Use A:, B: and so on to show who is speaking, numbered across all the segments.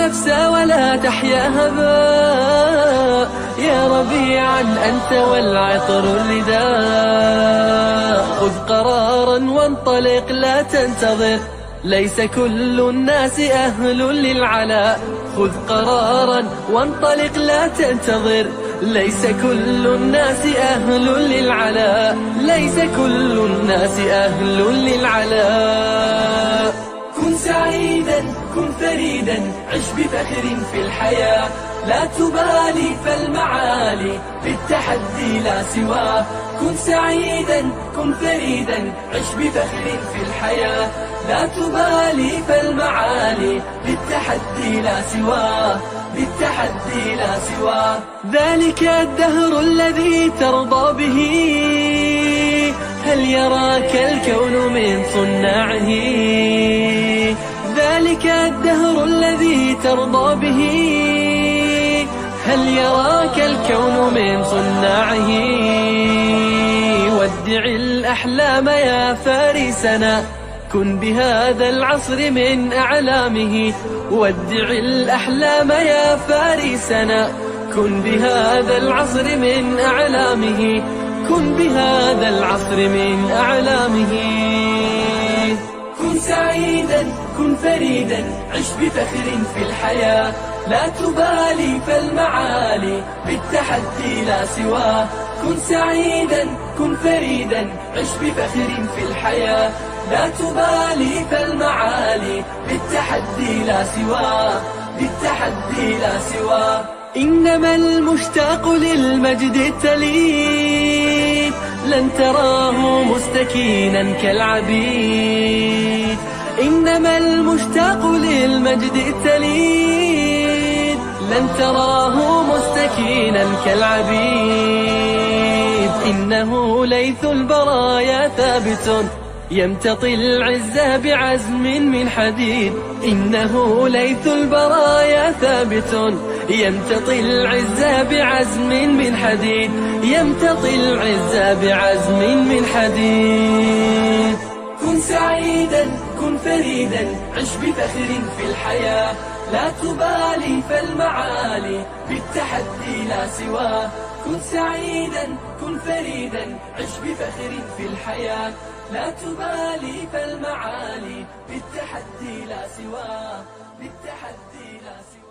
A: النفس ولا تحيا هباء، يا ربيعا أنت والعطر الرداء. خذ قرارا وانطلق لا تنتظر، ليس كل الناس أهل للعلاء. خذ قرارا وانطلق لا تنتظر، ليس كل الناس أهل للعلاء. ليس كل الناس أهل للعلاء. كن سعيدا كن فريدا، عش بفخر في الحياة، لا تبالي فالمعالي بالتحدي لا سواه. كن سعيدا كن فريدا، عش بفخر في الحياة، لا تبالي فالمعالي بالتحدي لا سواه. بالتحدي لا سواه. ذلك الدهر الذي ترضى به، هل يراك الكون من صناعه؟ ذلك الدهر الذي ترضى به، هل يراك الكون من صناعه؟ ودع الأحلام يا فارسنا، كن بهذا العصر من أعلامه. ودع الأحلام يا فارسنا، كن بهذا العصر من أعلامه. كن بهذا العصر من أعلامه. كن سعيدا كن فريدا، عش بفخر في الحياة، لا تبالي فالمعالي بالتحدي لا سواه. كن سعيدا كن فريدا، عش بفخر في الحياة، لا تبالي فالمعالي بالتحدي لا سواه. بالتحدي لا سواه. إنما المشتاق للمجد التليد، لن تراه مستكينا كالعبيد. إنما المشتاق للمجد التليد، لن تراه مستكينا كالعبيد. إنه ليث البرايا ثابت، يمتطي العز بعزم من حديد. إنه ليث البرايا ثابت، يمتطي العز بعزم من حديد. يمتطي العز بعزم من حديد. كن سعيدا كن فريدا، عش بفخر في الحياة، لا تبالي فالمعالي بالتحدي لا سواه. كن سعيدا كن فريدا، عش بفخر في الحياة، لا تبالي فالمعالي بالتحدي لا سواه. بالتحدي لا سواه.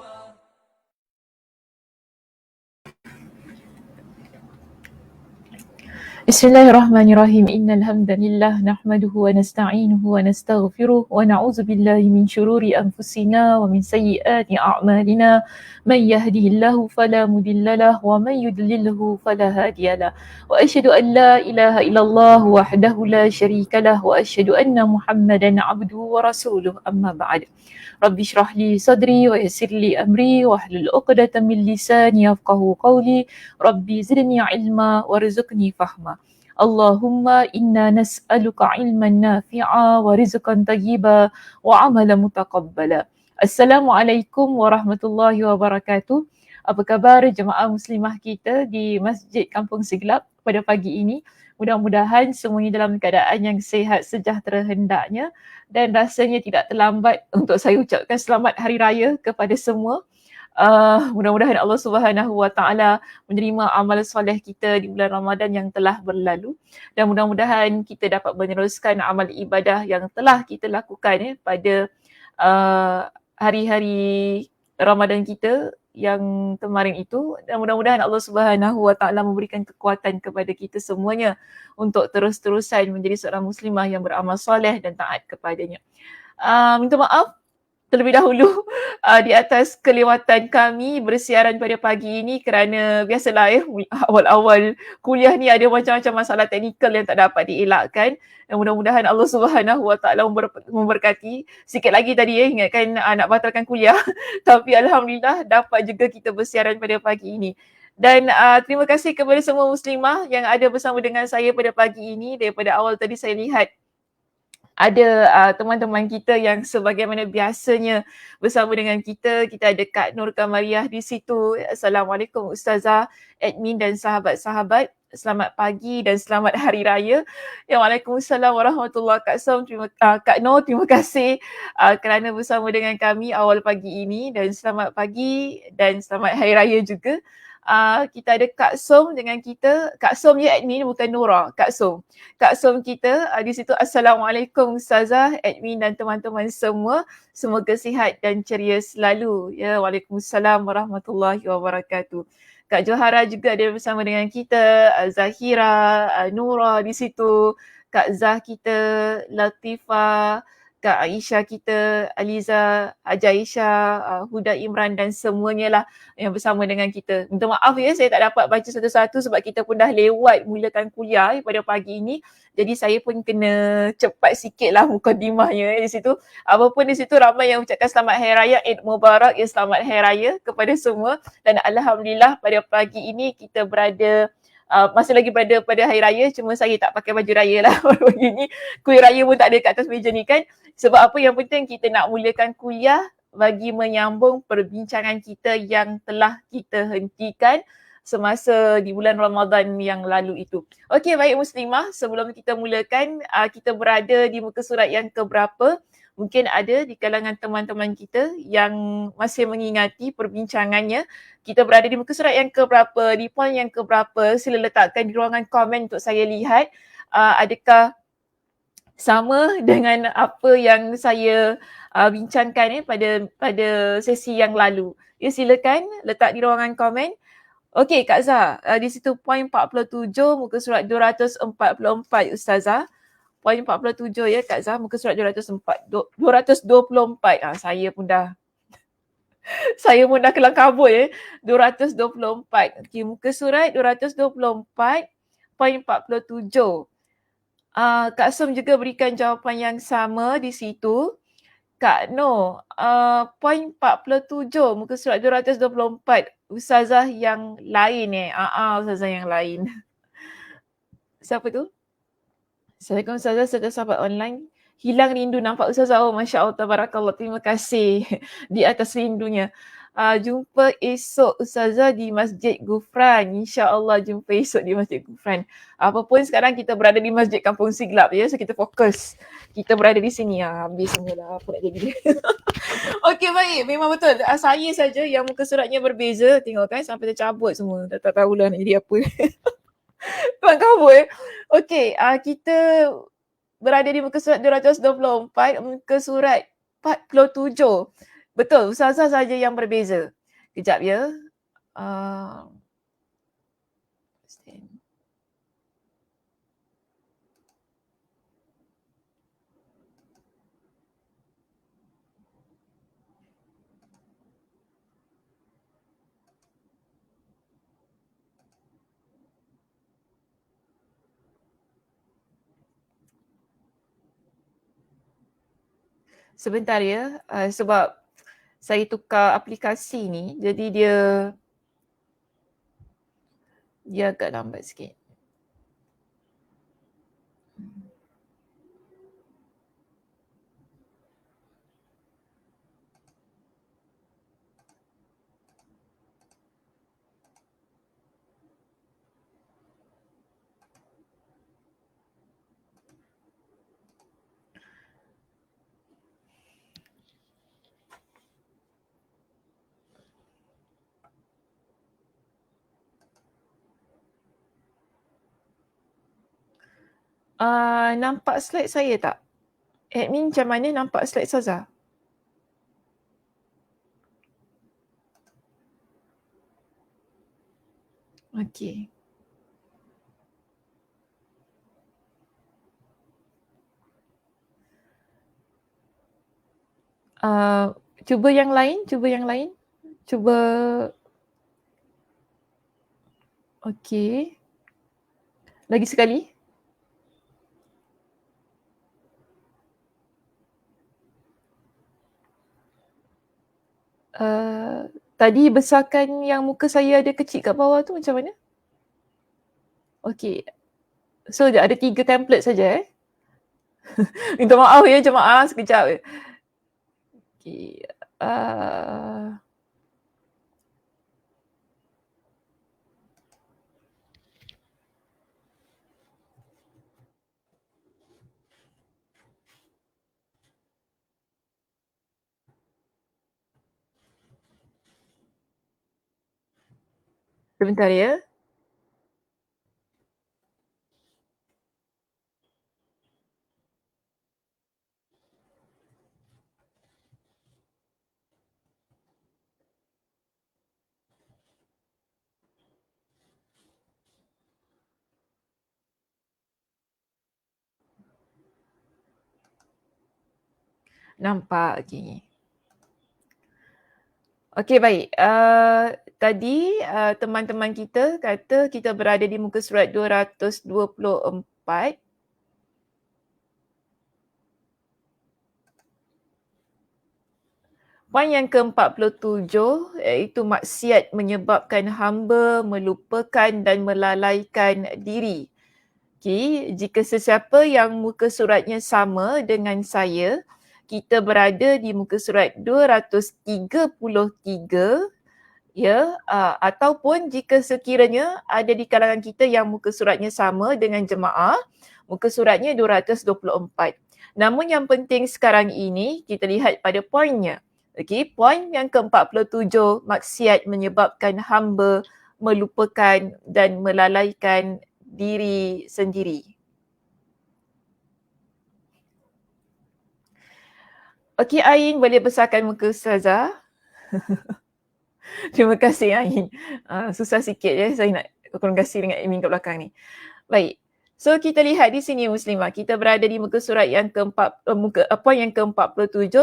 B: Bismillahirrahmanirrahim. Innal hamdalillah nahmaduhu wa nasta'inuhu wa nastaghfiruh wa na'udzu billahi min shururi anfusina wa min sayyiati a'malina. Man yahdihillahu fala mudhillalah wa man yudlilhu fala hadiyalah. Wa asyhadu an la ilaha illallah wahdahu la syarikalah wa asyhadu anna Muhammadan 'abduhu wa rasuluh. Amma ba'd. Rabbi shrah li sadri wa yassir li amri wa hlul 'uqdatam min lisani yafqahu qawli. Rabbi zidni ilma warzuqni fahma. Allahumma inna nas'aluka ilman nafi'a wa rizqan tayyiba wa amalan mutaqabbala. Assalamualaikum warahmatullahi wabarakatuh. Apa khabar jemaah muslimah kita di Masjid Kampung Siglap pada pagi ini? Mudah-mudahan semuanya dalam keadaan yang sihat sejahtera hendaknya, dan rasanya tidak terlambat untuk saya ucapkan selamat hari raya kepada semua. Mudah-mudahan Allah Subhanahu Wa Taala menerima amal soleh kita di bulan Ramadan yang telah berlalu, dan mudah-mudahan kita dapat meneruskan amal ibadah yang telah kita lakukan pada hari-hari Ramadan kita yang kemarin itu, dan mudah-mudahan Allah Subhanahu Wa Taala memberikan kekuatan kepada kita semuanya untuk terus-terusan menjadi seorang muslimah yang beramal soleh dan taat kepadanya. Minta maaf terlebih dahulu di atas kelewatan kami bersiaran pada pagi ini, kerana biasalah awal-awal kuliah ni ada macam-macam masalah teknikal yang tak dapat dielakkan, dan mudah-mudahan Allah Subhanahu Wa Taala memberkati. Sikit lagi tadi ingatkan nak batalkan kuliah tapi alhamdulillah dapat juga kita bersiaran pada pagi ini. Dan terima kasih kepada semua muslimah yang ada bersama dengan saya pada pagi ini. Daripada awal tadi saya lihat ada teman-teman kita yang sebagaimana biasanya bersama dengan kita. Kita ada Kak Nur Kamariah di situ. Assalamualaikum Ustazah, admin dan sahabat-sahabat. selamat pagi dan selamat hari raya. Ya, Waalaikumsalam warahmatullahi wabarakatuh. Kak Noh, terima kasih kerana bersama dengan kami awal pagi ini, dan selamat pagi dan selamat hari raya juga. Kita ada Kak Som dengan kita. Kak Som je admin, bukan Nora. Kak Som. Kak Som kita di situ. Assalamualaikum Ustazah, admin dan teman-teman semua. Semoga sihat dan ceria selalu. Ya, Waalaikumsalam warahmatullahi wabarakatuh. Kak Johara juga ada bersama dengan kita, Zahira, Nura di situ, Kak Zah kita, Latifah, Kak Aisyah kita, Aliza, Haja Aisyah, Huda Imran dan semuanya lah yang bersama dengan kita. Minta maaf ya, saya tak dapat baca satu-satu sebab kita pun dah lewat mulakan kuliah pada pagi ini. Jadi saya pun kena cepat sikit lah mukadimahnya di situ. Apapun di situ ramai yang ucapkan selamat Hari Raya, Eid Mubarak, ya selamat Hari Raya kepada semua. Dan Alhamdulillah pada pagi ini kita berada masih lagi berada pada Hari Raya, cuma saya tak pakai baju raya lah pagi ni. Kuih raya pun tak ada kat atas meja ni kan. Sebab apa, yang penting kita nak mulakan kuliah bagi menyambung perbincangan kita yang telah kita hentikan semasa di bulan Ramadan yang lalu itu. Okey, baik Muslimah, sebelum kita mulakan, kita berada di muka surat yang keberapa? Mungkin ada di kalangan teman-teman kita yang masih mengingati perbincangannya. Kita berada di muka surat yang keberapa, di poin yang keberapa, sila letakkan di ruangan komen untuk saya lihat adakah sama dengan apa yang saya bincangkan pada sesi yang lalu. Ya, silakan letak di ruangan komen. Okey Kak Zah, di situ poin 47 muka surat 244 Ustazah. Poin 47 ya Kak Zah, muka surat 224. Saya pun dah kelang kabut ya. 224. Okey, muka surat 224 poin 47. Kak Som juga berikan jawapan yang sama di situ. Kak Noh, poin 47 muka surat 224. Ustazah yang lain Ustazah yang lain. Siapa tu? Assalamualaikum Ustazah serta sahabat online. Hilang rindu nampak Ustazah. Oh, Masya Allah, tabarakallah. Terima kasih di atas rindunya. Jumpa esok Ustazah di Masjid Gufran. InsyaAllah jumpa esok di Masjid Gufran. Apapun sekarang kita berada di Masjid Kampung Siglap ya. So kita fokus. Kita berada di sini. Habis semualah apa nak jadi. Okey, baik. Memang betul. Saya saja yang muka suratnya berbeza. Tengok kan sampai tercabut semua. Tak tahulah nak jadi apa. Kelang kabut. Okey, kita berada di muka surat 224, muka surat 47. Betul, Ustazah saja yang berbeza. Kejap ya. Sebentar ya, sebab saya tukar aplikasi ni, jadi dia agak lambat sikit. Nampak slide saya tak? Admin macam mana nampak slide Ustazah? Okey. Cuba yang lain. Cuba. Okey. Lagi sekali. Tadi besarkan yang muka saya ada kecil kat bawah tu macam mana? Okey. So ada 3 template saja Minta maaf ya jemaah, sekejap. Okey. Sebentar ya. Nampak, okey. Okey baik, tadi teman-teman kita kata kita berada di muka surat 224. Poin yang ke-47 iaitu maksiat menyebabkan hamba melupakan dan melalaikan diri. Okey, jika sesiapa yang muka suratnya sama dengan saya, kita berada di muka surat 233, ya, ataupun jika sekiranya ada di kalangan kita yang muka suratnya sama dengan jemaah, muka suratnya 224. Namun yang penting sekarang ini kita lihat pada poinnya. Okey, poin yang ke-47, maksiat menyebabkan hamba melupakan dan melalaikan diri sendiri. Okey Ain, boleh besarkan muka Ustazah? Terima kasih Ain. Susah sikit ya saya nak kongsi dengan admin kat belakang ni. Baik. So kita lihat di sini Muslimah, kita berada di muka surat yang poin yang ke-47,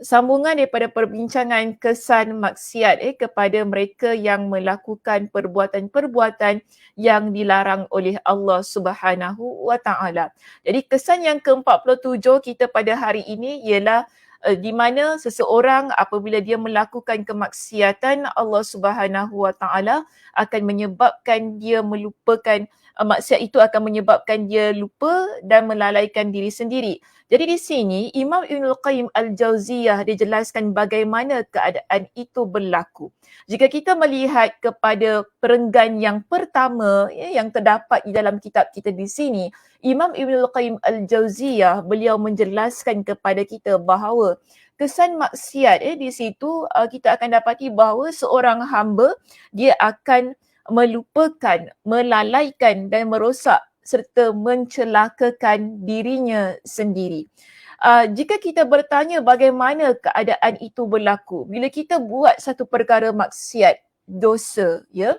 B: sambungan daripada perbincangan kesan maksiat kepada mereka yang melakukan perbuatan-perbuatan yang dilarang oleh Allah Subhanahu wa taala. Jadi kesan yang ke-47 kita pada hari ini ialah di mana seseorang apabila dia melakukan kemaksiatan, Allah Subhanahu wa taala akan menyebabkan dia melupakan, maksiat itu akan menyebabkan dia lupa dan melalaikan diri sendiri. Jadi di sini Imam Ibnul Qayyim Al-Jauziyah dia jelaskan bagaimana keadaan itu berlaku. Jika kita melihat kepada perenggan yang pertama yang terdapat di dalam kitab kita di sini, Imam Ibnul Qayyim Al-Jauziyah beliau menjelaskan kepada kita bahawa kesan maksiat di situ kita akan dapati bahawa seorang hamba dia akan melupakan, melalaikan dan merosak serta mencelakakan dirinya sendiri. Jika kita bertanya bagaimana keadaan itu berlaku, bila kita buat satu perkara maksiat, dosa, ya,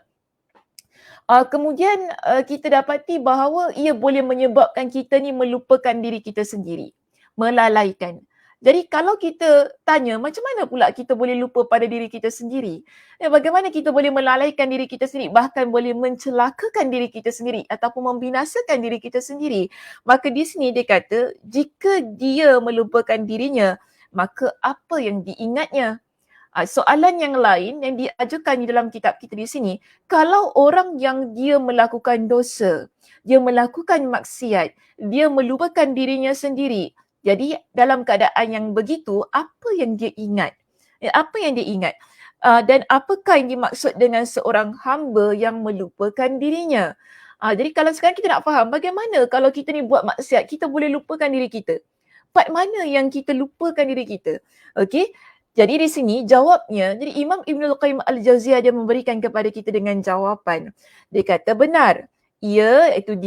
B: kemudian kita dapati bahawa ia boleh menyebabkan kita ni melupakan diri kita sendiri, melalaikan. Jadi kalau kita tanya macam mana pula kita boleh lupa pada diri kita sendiri? Bagaimana kita boleh melalaikan diri kita sendiri, bahkan boleh mencelakakan diri kita sendiri ataupun membinasakan diri kita sendiri? Maka di sini dia kata jika dia melupakan dirinya, maka apa yang diingatnya? Soalan yang lain yang diajukan di dalam kitab kita di sini, kalau orang yang dia melakukan dosa, dia melakukan maksiat, dia melupakan dirinya sendiri, jadi dalam keadaan yang begitu, apa yang dia ingat? Apa yang dia ingat? Dan apakah yang dimaksud dengan seorang hamba yang melupakan dirinya? Jadi kalau sekarang kita nak faham bagaimana kalau kita ni buat maksiat, kita boleh lupakan diri kita. Part mana yang kita lupakan diri kita? Okey. Jadi di sini jawabnya, jadi Imam Ibnul Qayyim Al-Jauziyah dia memberikan kepada kita dengan jawapan. Dia kata benar. Iaitu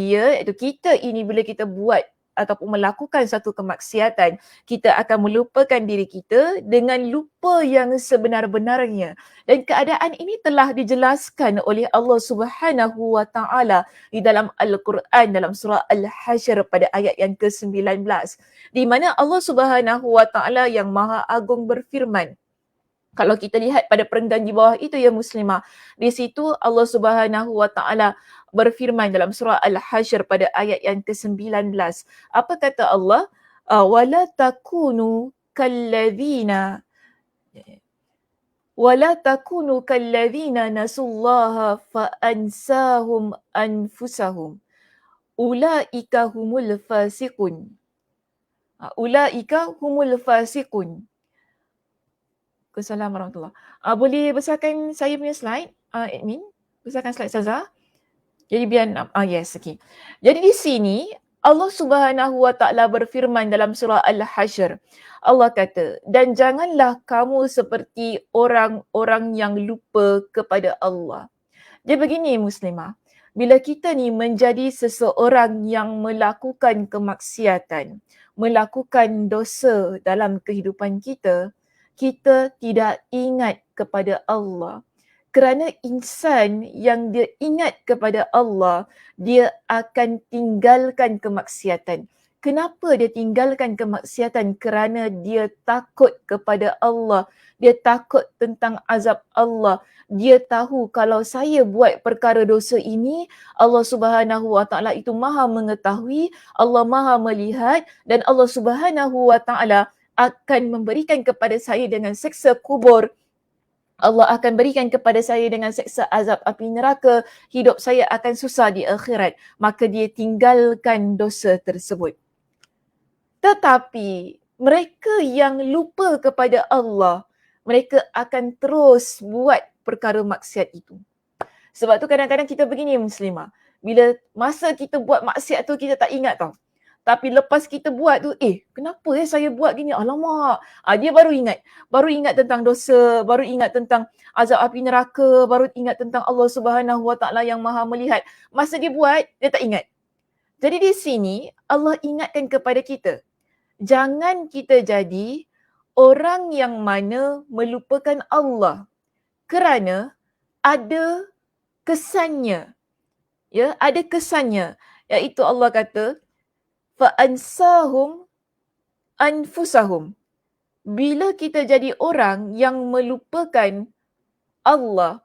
B: kita ini bila kita buat ataupun melakukan satu kemaksiatan, kita akan melupakan diri kita dengan lupa yang sebenar-benarnya. Dan keadaan ini telah dijelaskan oleh Allah Subhanahu wa taala di dalam Al-Quran dalam surah Al-Hasyr pada ayat yang ke-19, di mana Allah Subhanahu wa taala yang Maha Agung berfirman. Kalau kita lihat pada perenggan di bawah itu ya Muslimah, di situ Allah Subhanahu wa taala berfirman dalam surah Al-Hasyr pada ayat yang ke-19. Apa kata Allah? Wala takunu kalladzina nasullaha fa ansahum anfusahum. Ulaika humul fasiqun. Assalamualaikum warahmatullahi. Boleh besarkan saya punya slide, admin? Besarkan slide Ustazah. Jadi biar yes, okey. Jadi di sini Allah Subhanahu wa taala berfirman dalam surah Al-Hasyr. Allah kata, dan janganlah kamu seperti orang-orang yang lupa kepada Allah. Dia begini Muslimah, bila kita ni menjadi seseorang yang melakukan kemaksiatan, melakukan dosa dalam kehidupan kita, kita tidak ingat kepada Allah. Kerana insan yang dia ingat kepada Allah, dia akan tinggalkan kemaksiatan. Kenapa dia tinggalkan kemaksiatan? Kerana dia takut kepada Allah. Dia takut tentang azab Allah. Dia tahu kalau saya buat perkara dosa ini, Allah Subhanahu Wa Taala itu Maha mengetahui, Allah Maha melihat dan Allah Subhanahu Wa Taala akan memberikan kepada saya dengan seksa kubur. Allah akan berikan kepada saya dengan seksa azab api neraka. Hidup saya akan susah di akhirat. Maka dia tinggalkan dosa tersebut. Tetapi mereka yang lupa kepada Allah, mereka akan terus buat perkara maksiat itu. Sebab tu kadang-kadang kita begini Muslimah. Bila masa kita buat maksiat tu kita tak ingat tau. Tapi lepas kita buat tu, kenapa saya buat gini? Alamak. Dia baru ingat. Baru ingat tentang dosa, baru ingat tentang azab api neraka, baru ingat tentang Allah Subhanahu Wa Taala yang Maha melihat. Masa dia buat, dia tak ingat. Jadi di sini Allah ingatkan kepada kita, jangan kita jadi orang yang mana melupakan Allah kerana ada kesannya. Ya, ada kesannya. Iaitu Allah kata, fa'ansahum anfusahum. Bila kita jadi orang yang melupakan Allah,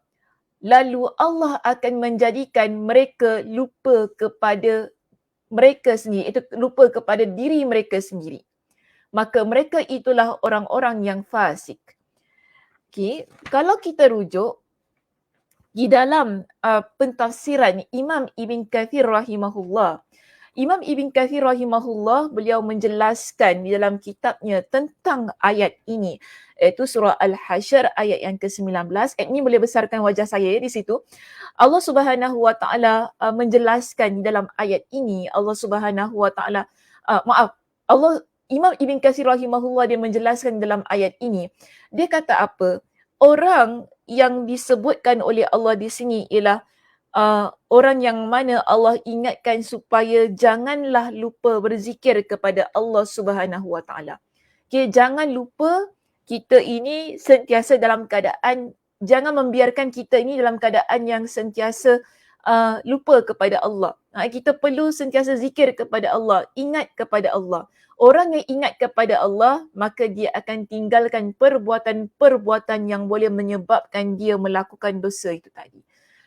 B: lalu Allah akan menjadikan mereka lupa kepada mereka sendiri, itu lupa kepada diri mereka sendiri. Maka mereka itulah orang-orang yang fasik. Okay, kalau kita rujuk di dalam pentafsiran Imam Ibn Kathir rahimahullah, Imam Ibn Kathir rahimahullah, beliau menjelaskan di dalam kitabnya tentang ayat ini, iaitu surah Al-Hasyr ayat yang ke-19. Ayat ini boleh besarkan wajah saya di situ. Allah Subhanahu Wa Taala menjelaskan di dalam ayat ini, Allah Subhanahu Wa Taala Imam Ibn Kathir rahimahullah, dia menjelaskan dalam ayat ini. Dia kata apa? Orang yang disebutkan oleh Allah di sini ialah orang yang mana Allah ingatkan supaya janganlah lupa berzikir kepada Allah Subhanahu Wa Taala. Okay, jangan lupa kita ini sentiasa dalam keadaan, jangan membiarkan kita ini dalam keadaan yang sentiasa lupa kepada Allah. Kita perlu sentiasa zikir kepada Allah, ingat kepada Allah. Orang yang ingat kepada Allah, maka dia akan tinggalkan perbuatan-perbuatan yang boleh menyebabkan dia melakukan dosa itu tadi.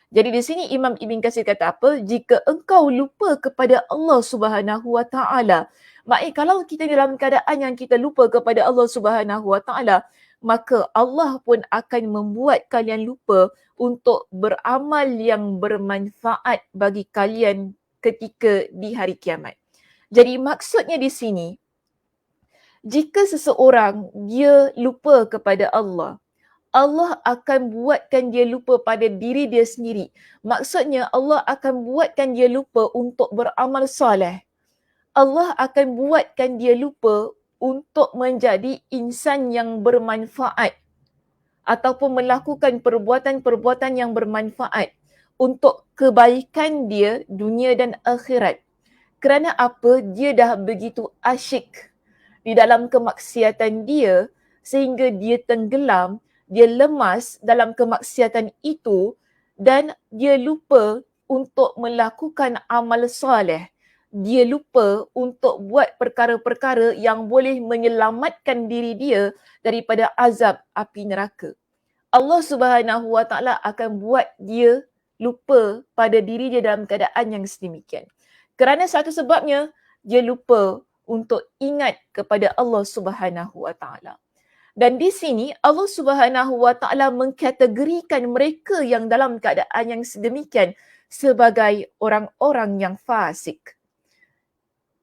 B: Jadi di sini Imam Ibn Katsir kata apa? Jika engkau lupa kepada Allah Subhanahu Wa Taala, maknanya kalau kita dalam keadaan yang kita lupa kepada Allah Subhanahu Wa Taala, maka Allah pun akan membuat kalian lupa untuk beramal yang bermanfaat bagi kalian ketika di hari kiamat. Jadi maksudnya di sini, jika seseorang dia lupa kepada Allah, Allah akan buatkan dia lupa pada diri dia sendiri. Maksudnya Allah akan buatkan dia lupa untuk beramal soleh. Allah akan buatkan dia lupa untuk menjadi insan yang bermanfaat ataupun melakukan perbuatan-perbuatan yang bermanfaat untuk kebaikan dia dunia dan akhirat. Kerana apa? Dia dah begitu asyik di dalam kemaksiatan dia sehingga dia tenggelam, dia lemas dalam kemaksiatan itu dan dia lupa untuk melakukan amal soleh. Dia lupa untuk buat perkara-perkara yang boleh menyelamatkan diri dia daripada azab api neraka. Allah Subhanahu Wa Taala akan buat dia lupa pada diri dia dalam keadaan yang sedemikian. Kerana satu sebabnya, dia lupa untuk ingat kepada Allah Subhanahu Wa Taala. Dan di sini Allah Subhanahu Wa Taala mengkategorikan mereka yang dalam keadaan yang sedemikian sebagai orang-orang yang fasik.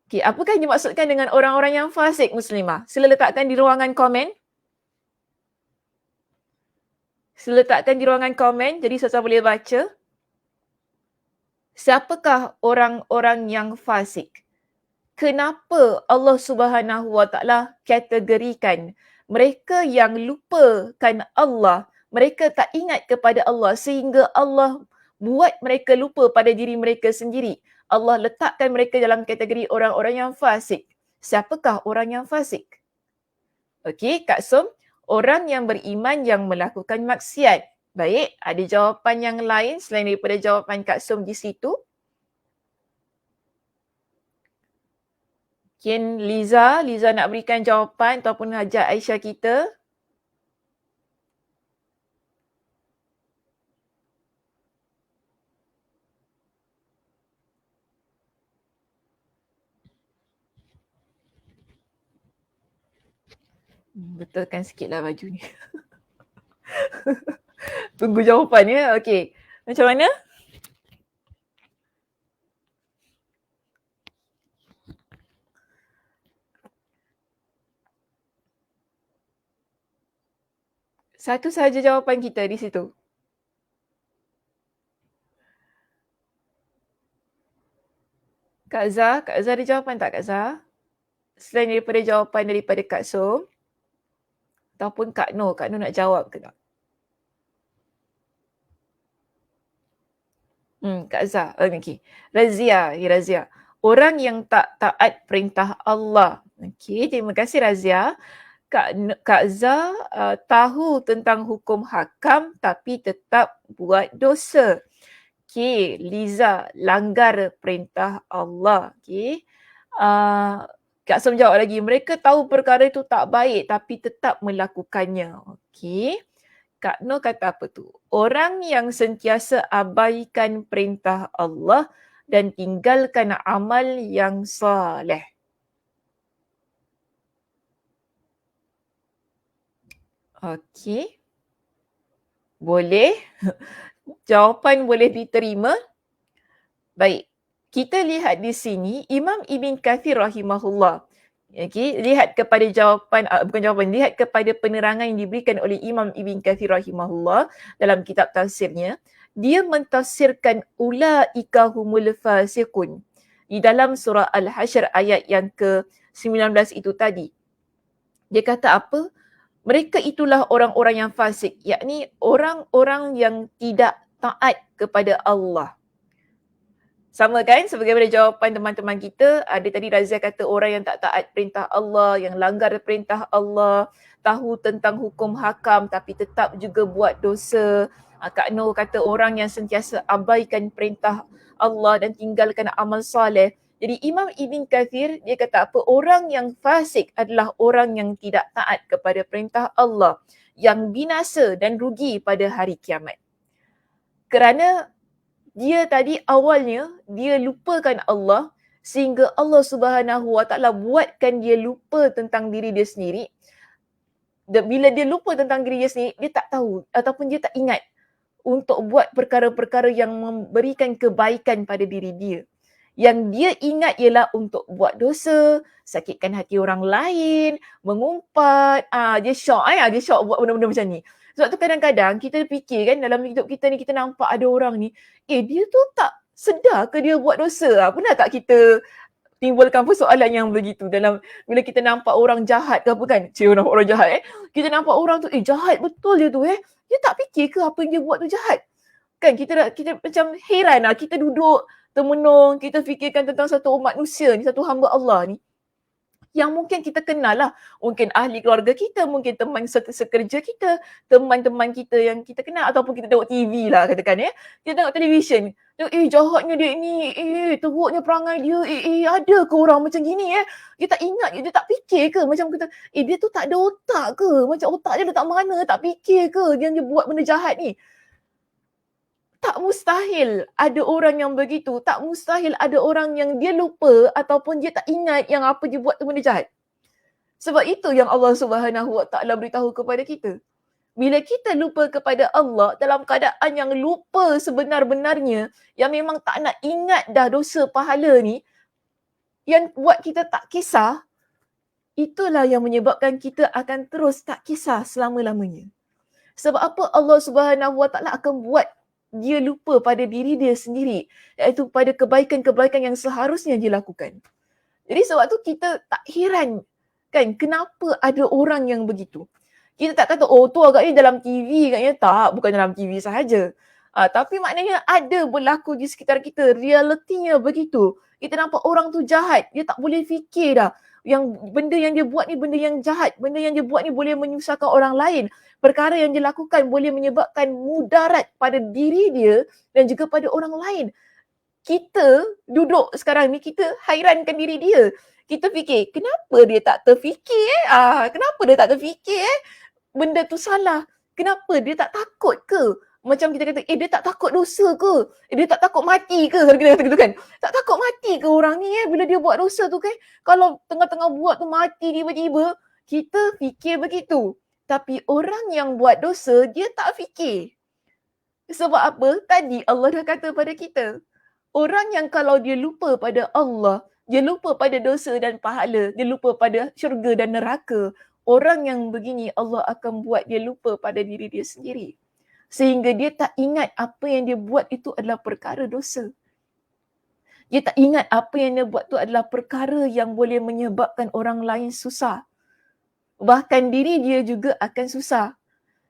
B: Okay, apakah yang dimaksudkan dengan orang-orang yang fasik, Muslimah? Sila letakkan di ruangan komen. Sila letakkan di ruangan komen, jadi saya boleh baca. Siapakah orang-orang yang fasik? Kenapa Allah Subhanahu Wa Taala kategorikan mereka yang lupakan Allah, mereka tak ingat kepada Allah sehingga Allah buat mereka lupa pada diri mereka sendiri. Allah letakkan mereka dalam kategori orang-orang yang fasik. Siapakah orang yang fasik? Okey, Kak Som, orang yang beriman yang melakukan maksiat. Baik, ada jawapan yang lain selain daripada jawapan Kak Som di situ? Mungkin Liza nak berikan jawapan ataupun Hajar Aisyah kita. Betulkan sikitlah baju ni. Tunggu jawapan ya. Okey. Macam mana? Satu sahaja jawapan kita di situ. Kak Zah ada jawapan tak Kak Zah? Selain daripada jawapan daripada Kak Som ataupun Kak Noh nak jawab ke tak? Kak Zah. Okey. Razia. Orang yang tak taat perintah Allah. Okey, terima kasih Razia. Kak Zah tahu tentang hukum hakam tapi tetap buat dosa. Okey, Liza langgar perintah Allah. Okey. Kak Som jawab lagi, mereka tahu perkara itu tak baik tapi tetap melakukannya. Okey. Kak Noh kata apa tu? Orang yang sentiasa abaikan perintah Allah dan tinggalkan amal yang soleh. Okey. Boleh. Jawapan boleh diterima. Baik. Kita lihat di sini Imam Ibn Kathir rahimahullah. Okey, lihat kepada lihat kepada penerangan yang diberikan oleh Imam Ibn Kathir rahimahullah dalam kitab tafsirnya. Dia mentafsirkan ulaika humul fasiqun di dalam surah Al-Hasyr ayat yang ke-19 itu tadi. Dia kata apa? Mereka itulah orang-orang yang fasik, yakni orang-orang yang tidak taat kepada Allah. Sama kan sebagaimana jawapan teman-teman kita, ada tadi Razia kata orang yang tak taat perintah Allah, yang langgar perintah Allah, tahu tentang hukum hakam tapi tetap juga buat dosa. Kak Noh kata orang yang sentiasa abaikan perintah Allah dan tinggalkan amal soleh. Jadi Imam Ibn Kathir dia kata apa? Orang yang fasik adalah orang yang tidak taat kepada perintah Allah, yang binasa dan rugi pada hari kiamat. Kerana dia tadi awalnya dia lupakan Allah sehingga Allah Subhanahu Wa Taala buatkan dia lupa tentang diri dia sendiri. Dan bila dia lupa tentang diri dia sendiri, dia tak tahu ataupun dia tak ingat untuk buat perkara-perkara yang memberikan kebaikan pada diri dia. Yang dia ingat ialah untuk buat dosa, sakitkan hati orang lain, mengumpat, dia syok buat benda-benda macam ni. Sebab tu kadang-kadang kita fikir kan dalam hidup kita ni, kita nampak ada orang ni, dia tu tak sedar ke dia buat dosa? Pernah tak kita timbulkan persoalan yang begitu dalam bila kita nampak orang jahat ke apa kan? Nampak orang jahat kita nampak orang tu, jahat betul dia tu dia tak fikir ke apa yang dia buat tu jahat? Kan kita macam heran lah, kita duduk termenung, kita fikirkan tentang satu umat manusia ni, satu hamba Allah ni yang mungkin kita kenal lah. Mungkin ahli keluarga kita, mungkin teman sekerja kita, teman-teman kita yang kita kenal, ataupun kita tengok TV lah katakan kita tengok televisyen. Jahatnya dia ni, teruknya perangai dia, ada ke orang macam gini Dia tak ingat, dia tak fikir ke macam kita, dia tu tak ada otak ke? Macam otak dia letak mana, tak fikir ke dia buat benda jahat ni? Tak mustahil ada orang yang begitu. Tak mustahil ada orang yang dia lupa ataupun dia tak ingat yang apa dia buat tu benda jahat. Sebab itu yang Allah Subhanahu Wa Taala beritahu kepada kita. Bila kita lupa kepada Allah dalam keadaan yang lupa sebenar-benarnya, yang memang tak nak ingat dah dosa pahala ni, yang buat kita tak kisah, itulah yang menyebabkan kita akan terus tak kisah selama-lamanya. Sebab apa Allah Subhanahu Wa Taala akan buat dia lupa pada diri dia sendiri, iaitu pada kebaikan-kebaikan yang seharusnya dia lakukan. Jadi sebab tu kita tak heran kan kenapa ada orang yang begitu. Kita tak kata tu agaknya dalam TV agaknya, tak, bukan dalam TV sahaja. Tapi maknanya ada berlaku di sekitar kita. Realitinya begitu. Kita nampak orang tu jahat. Dia tak boleh fikir dah. Yang benda yang dia buat ni benda yang jahat. Benda yang dia buat ni boleh menyusahkan orang lain. Perkara yang dia lakukan boleh menyebabkan mudarat pada diri dia dan juga pada orang lain. Kita duduk sekarang ni, kita hairankan diri dia. Kita fikir, kenapa dia tak terfikir kenapa dia tak terfikir benda tu salah. Kenapa dia tak takut ke? Macam kita kata, dia tak takut dosa ke? Dia tak takut mati ke? Kalau kita kata gitu kan. Tak takut mati ke orang ni bila dia buat dosa tu kan? Kalau tengah-tengah buat tu mati tiba-tiba, kita fikir begitu. Tapi orang yang buat dosa, dia tak fikir. Sebab apa? Tadi Allah dah kata pada kita. Orang yang kalau dia lupa pada Allah, dia lupa pada dosa dan pahala, dia lupa pada syurga dan neraka. Orang yang begini Allah akan buat dia lupa pada diri dia sendiri. Sehingga dia tak ingat apa yang dia buat itu adalah perkara dosa. Dia tak ingat apa yang dia buat itu adalah perkara yang boleh menyebabkan orang lain susah. Bahkan diri dia juga akan susah.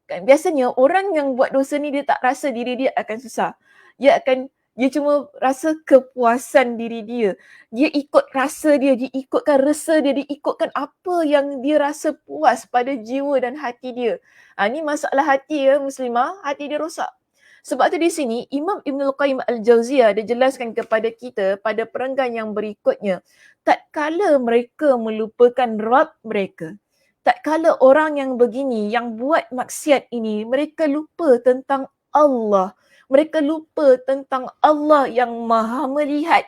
B: Kan biasanya orang yang buat dosa ni dia tak rasa diri dia akan susah. Dia cuma rasa kepuasan diri dia. Dia ikut rasa dia ikutkan rasa dia ikutkan apa yang dia rasa puas pada jiwa dan hati dia. Ni masalah hati muslimah, hati dia rosak. Sebab tu di sini Imam Ibnul Qayyim Al-Jauziyah dia jelaskan kepada kita pada perenggan yang berikutnya, tatkala mereka melupakan Rabb mereka, tatkala orang yang begini, yang buat maksiat ini, mereka lupa tentang Allah. Mereka lupa tentang Allah yang maha melihat.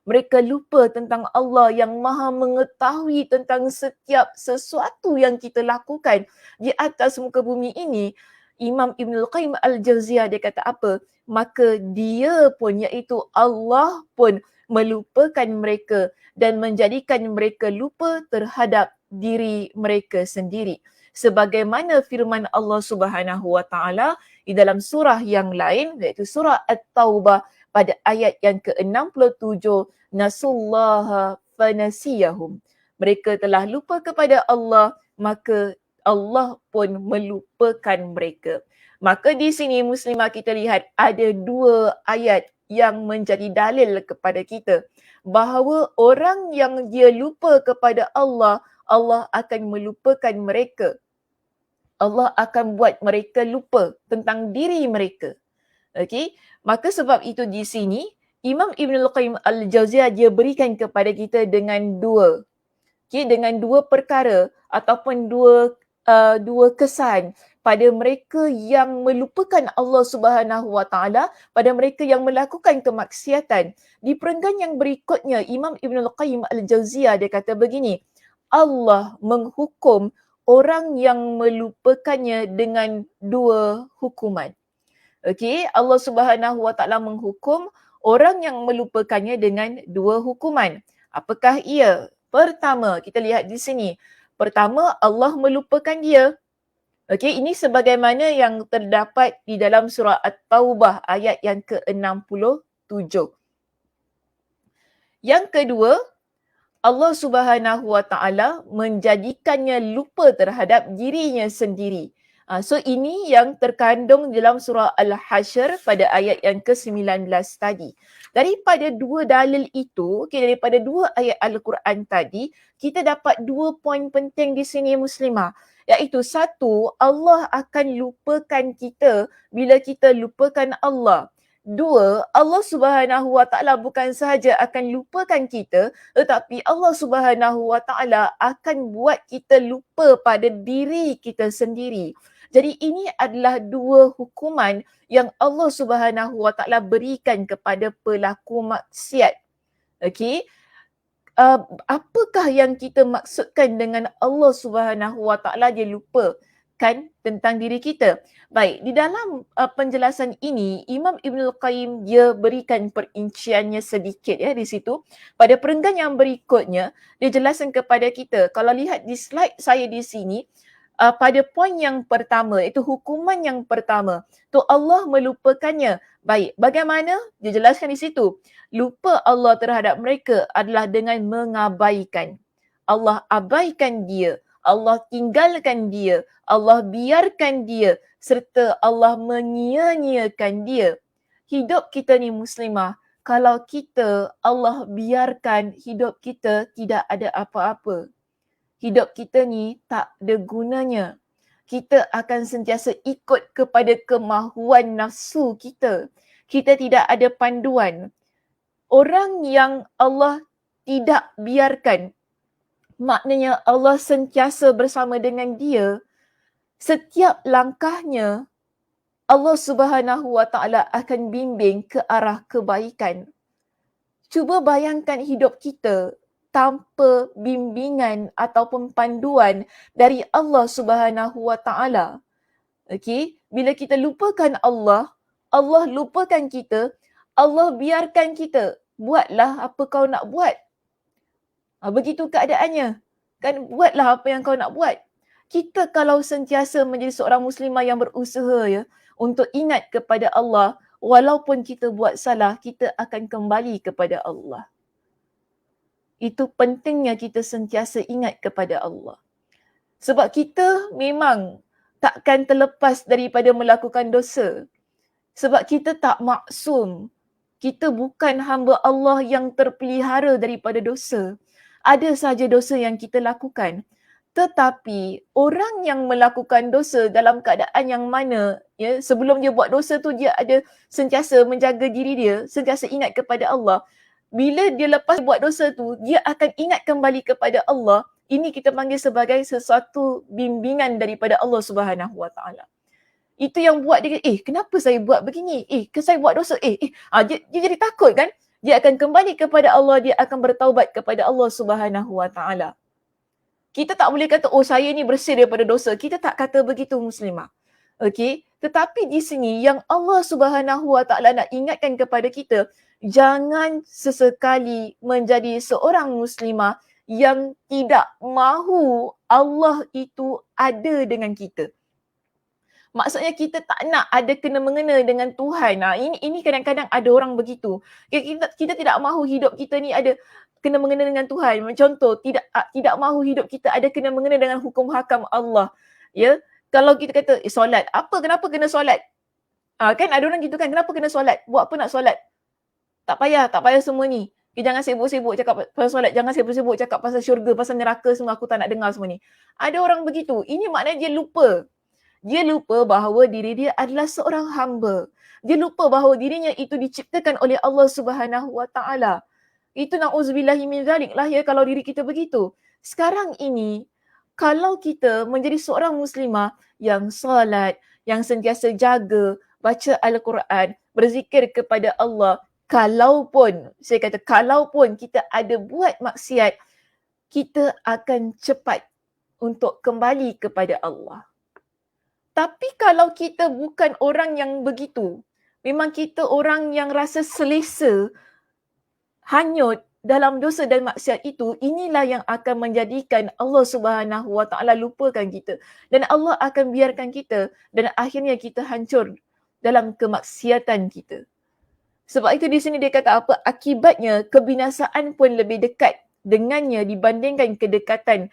B: Mereka lupa tentang Allah yang maha mengetahui tentang setiap sesuatu yang kita lakukan di atas muka bumi ini. Imam Ibnul Qayyim Al-Jauziyah dia kata apa? Maka dia pun, iaitu Allah pun melupakan mereka dan menjadikan mereka lupa terhadap diri mereka sendiri. Sebagaimana firman Allah Subhanahu wa taala di dalam surah yang lain, iaitu surah At-Taubah pada ayat yang ke-67, nasullaha fanasiyahum. Mereka telah lupa kepada Allah, maka Allah pun melupakan mereka. Maka di sini muslimah kita lihat ada dua ayat yang menjadi dalil kepada kita bahawa orang yang dia lupa kepada Allah, Allah akan melupakan mereka. Allah akan buat mereka lupa tentang diri mereka. Okey, maka sebab itu di sini Imam Ibnul Qayyim Al-Jauziyah dia berikan kepada kita dengan dua perkara ataupun dua kesan pada mereka yang melupakan Allah Subhanahu wa taala, pada mereka yang melakukan kemaksiatan. Di perenggan yang berikutnya Imam Ibnul Qayyim Al-Jauziyah dia kata begini, Allah menghukum orang yang melupakannya dengan dua hukuman. Okey, Allah Subhanahu wa taala menghukum orang yang melupakannya dengan dua hukuman. Apakah ia? Pertama, kita lihat di sini. Pertama, Allah melupakan dia. Okey, ini sebagaimana yang terdapat di dalam surah At-Taubah ayat yang ke-67. Yang kedua, Allah Subhanahu wa taala menjadikannya lupa terhadap dirinya sendiri. So ini yang terkandung dalam surah Al-Hasyr pada ayat yang ke-19 tadi. Daripada dua dalil itu, daripada dua ayat Al-Quran tadi, kita dapat dua poin penting di sini muslimah. Iaitu satu, Allah akan lupakan kita bila kita lupakan Allah. Dua, Allah Subhanahu wa taala bukan sahaja akan lupakan kita, tetapi Allah Subhanahu wa taala akan buat kita lupa pada diri kita sendiri. Jadi ini adalah dua hukuman yang Allah Subhanahu wa taala berikan kepada pelaku maksiat. Okey. Apakah yang kita maksudkan dengan Allah Subhanahu wa taala dia lupa tentang diri kita? Baik, di dalam penjelasan ini Imam Ibnul Qayyim dia berikan perinciannya sedikit di situ. Pada perenggan yang berikutnya dia jelaskan kepada kita. Kalau lihat di slide saya di sini, pada poin yang pertama, iaitu hukuman yang pertama, tu Allah melupakannya. Baik, bagaimana? Dia jelaskan di situ. Lupa Allah terhadap mereka adalah dengan mengabaikan. Allah abaikan dia. Allah tinggalkan dia, Allah biarkan dia, serta Allah menyia-nyiakan dia. Hidup kita ni muslimah, kalau kita Allah biarkan hidup kita tidak ada apa-apa. Hidup kita ni tak ada gunanya. Kita akan sentiasa ikut kepada kemahuan nafsu kita. Kita tidak ada panduan. Orang yang Allah tidak biarkan, maknanya Allah sentiasa bersama dengan dia, setiap langkahnya Allah Subhanahu Wa Taala akan bimbing ke arah kebaikan. Cuba bayangkan hidup kita tanpa bimbingan ataupun panduan dari Allah Subhanahu Wa Taala. Okey, bila kita lupakan Allah, Allah lupakan kita, Allah biarkan kita. Buatlah apa kau nak buat. Begitu keadaannya. Kan buatlah apa yang kau nak buat. Kita kalau sentiasa menjadi seorang muslimah yang berusaha ya untuk ingat kepada Allah, walaupun kita buat salah, kita akan kembali kepada Allah. Itu pentingnya kita sentiasa ingat kepada Allah. Sebab kita memang takkan terlepas daripada melakukan dosa. Sebab kita tak maksum. Kita bukan hamba Allah yang terpelihara daripada dosa. Ada sahaja dosa yang kita lakukan. Tetapi orang yang melakukan dosa dalam keadaan yang mana ya, sebelum dia buat dosa tu dia ada sentiasa menjaga diri dia, sentiasa ingat kepada Allah. Bila dia lepas buat dosa tu, dia akan ingat kembali kepada Allah. Ini kita panggil sebagai sesuatu bimbingan daripada Allah Subhanahu Wa Taala. Itu yang buat dia, kenapa saya buat begini? Saya buat dosa. Dia jadi takut kan? Dia akan kembali kepada Allah, dia akan bertaubat kepada Allah Subhanahu Wa Taala. Kita tak boleh kata, saya ni bersih daripada dosa. Kita tak kata begitu muslimah. Okey, tetapi di sini yang Allah Subhanahu Wa Taala nak ingatkan kepada kita, jangan sesekali menjadi seorang muslimah yang tidak mahu Allah itu ada dengan kita. Maksudnya kita tak nak ada kena-mengena dengan Tuhan. Ini kadang-kadang ada orang begitu. Kita tidak mahu hidup kita ni ada kena-mengena dengan Tuhan. Contoh, tidak mahu hidup kita ada kena-mengena dengan hukum hakam Allah. Ya, kalau kita kata solat, kenapa kena solat? Kan ada orang gitu kan, kenapa kena solat? Buat apa nak solat? Tak payah semua ni. Jangan sibuk-sibuk cakap pasal solat, jangan sibuk-sibuk cakap pasal syurga, pasal neraka semua, aku tak nak dengar semua ni. Ada orang begitu. Ini maknanya dia lupa. Dia lupa bahawa diri dia adalah seorang hamba. Dia lupa bahawa dirinya itu diciptakan oleh Allah Subhanahu Wa Taala. Itu na'udzubillahi min zalik lah ya kalau diri kita begitu. Sekarang ini, kalau kita menjadi seorang muslimah yang solat, yang sentiasa jaga, baca Al-Quran, berzikir kepada Allah, kalaupun kita ada buat maksiat, kita akan cepat untuk kembali kepada Allah. Tapi kalau kita bukan orang yang begitu, memang kita orang yang rasa selesa, hanyut dalam dosa dan maksiat itu, inilah yang akan menjadikan Allah Subhanahu Wa Taala lupakan kita. Dan Allah akan biarkan kita dan akhirnya kita hancur dalam kemaksiatan kita. Sebab itu di sini dia kata apa? Akibatnya kebinasaan pun lebih dekat dengannya dibandingkan kedekatan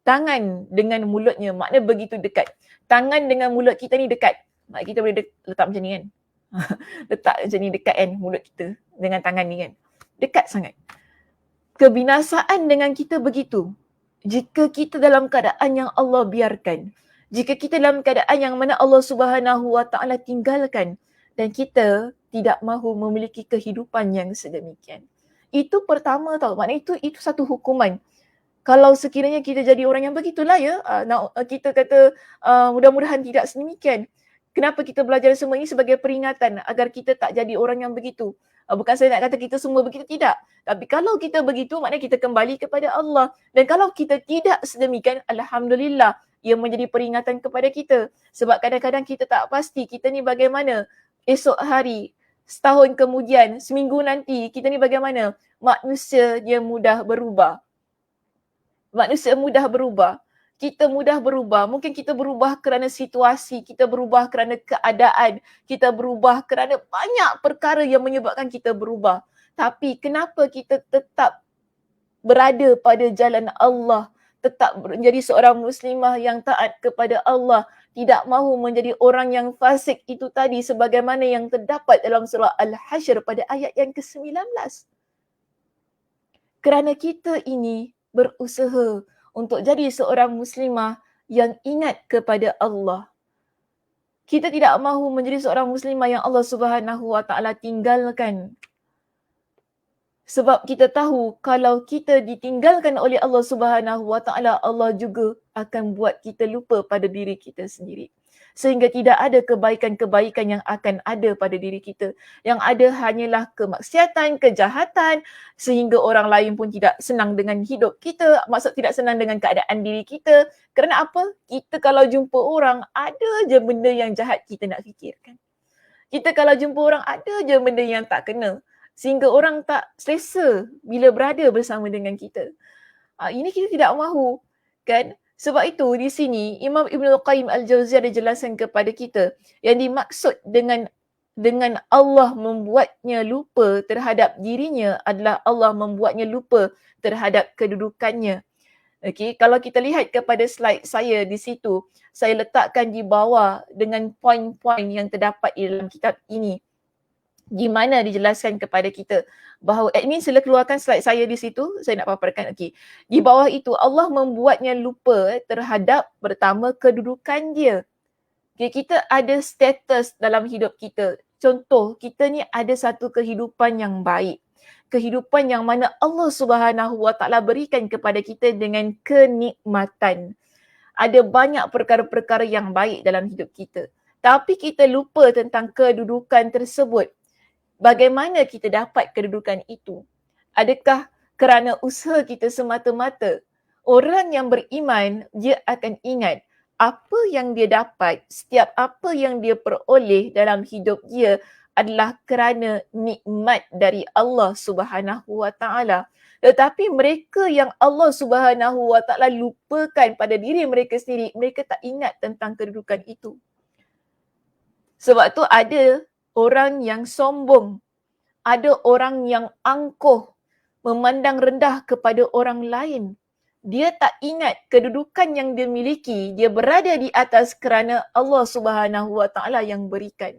B: tangan dengan mulutnya. Maknanya begitu dekat. Tangan dengan mulut kita ni dekat. Mak kita boleh letak macam ni kan. Letak macam ni dekat kan mulut kita dengan tangan ni kan. Dekat sangat. Kebinasaan dengan kita begitu. Jika kita dalam keadaan yang Allah biarkan. Jika kita dalam keadaan yang mana Allah Subhanahu Wa Taala tinggalkan. Dan kita tidak mahu memiliki kehidupan yang sedemikian. Itu pertama tau. Maknanya itu satu hukuman. Kalau sekiranya kita jadi orang yang begitulah ya, kita kata mudah-mudahan tidak sedemikian. Kenapa kita belajar semua ini sebagai peringatan agar kita tak jadi orang yang begitu. Bukan saya nak kata kita semua begitu, tidak. Tapi kalau kita begitu, maknanya kita kembali kepada Allah. Dan kalau kita tidak sedemikian, Alhamdulillah, ia menjadi peringatan kepada kita. Sebab kadang-kadang kita tak pasti kita ni bagaimana esok hari, setahun kemudian, seminggu nanti, kita ni bagaimana. Manusia dia mudah berubah. Manusia mudah berubah. Kita mudah berubah. Mungkin kita berubah kerana situasi, kita berubah kerana keadaan, kita berubah kerana banyak perkara yang menyebabkan kita berubah. Tapi kenapa kita tetap berada pada jalan Allah, tetap menjadi seorang muslimah yang taat kepada Allah, tidak mahu menjadi orang yang fasik itu tadi sebagaimana yang terdapat dalam surah Al-Hasyr pada ayat yang ke-19. Kerana kita ini berusaha untuk jadi seorang muslimah yang ingat kepada Allah. Kita tidak mahu menjadi seorang muslimah yang Allah Subhanahu Wa Taala tinggalkan. Sebab kita tahu kalau kita ditinggalkan oleh Allah Subhanahu Wa Taala, Allah juga akan buat kita lupa pada diri kita sendiri. Sehingga tidak ada kebaikan-kebaikan yang akan ada pada diri kita. Yang ada hanyalah kemaksiatan, kejahatan, sehingga orang lain pun tidak senang dengan hidup kita. Maksud tidak senang dengan keadaan diri kita. Kerana apa? Kita kalau jumpa orang, ada je benda yang jahat kita nak fikirkan. Kita kalau jumpa orang, ada je benda yang tak kena. Sehingga orang tak selesa bila berada bersama dengan kita. Ini kita tidak mahu, kan? Sebab itu di sini Imam Ibn Qayyim Al-Jauziyah ada jelaskan kepada kita yang dimaksud dengan Allah membuatnya lupa terhadap dirinya adalah Allah membuatnya lupa terhadap kedudukannya. Okey, kalau kita lihat kepada slide saya di situ, saya letakkan di bawah dengan poin-poin yang terdapat di dalam kitab ini. Di mana dijelaskan kepada kita bahawa admin sila keluarkan slide saya di situ, saya nak paparkan. Okey. Di bawah itu Allah membuatnya lupa terhadap pertama kedudukan dia. Okay, kita ada status dalam hidup kita. Contoh, kita ni ada satu kehidupan yang baik. Kehidupan yang mana Allah Subhanahu Wa Taala berikan kepada kita dengan kenikmatan. Ada banyak perkara-perkara yang baik dalam hidup kita. Tapi kita lupa tentang kedudukan tersebut. Bagaimana kita dapat kedudukan itu? Adakah kerana usaha kita semata-mata? Orang yang beriman, dia akan ingat apa yang dia dapat, setiap apa yang dia peroleh dalam hidup dia adalah kerana nikmat dari Allah Subhanahu Wa Taala. Tetapi mereka yang Allah Subhanahu Wa Taala lupakan pada diri mereka sendiri, mereka tak ingat tentang kedudukan itu. Sebab tu ada orang yang sombong, ada orang yang angkuh, memandang rendah kepada orang lain. Dia tak ingat kedudukan yang dia miliki, dia berada di atas kerana Allah Subhanahu Wa Taala yang berikan.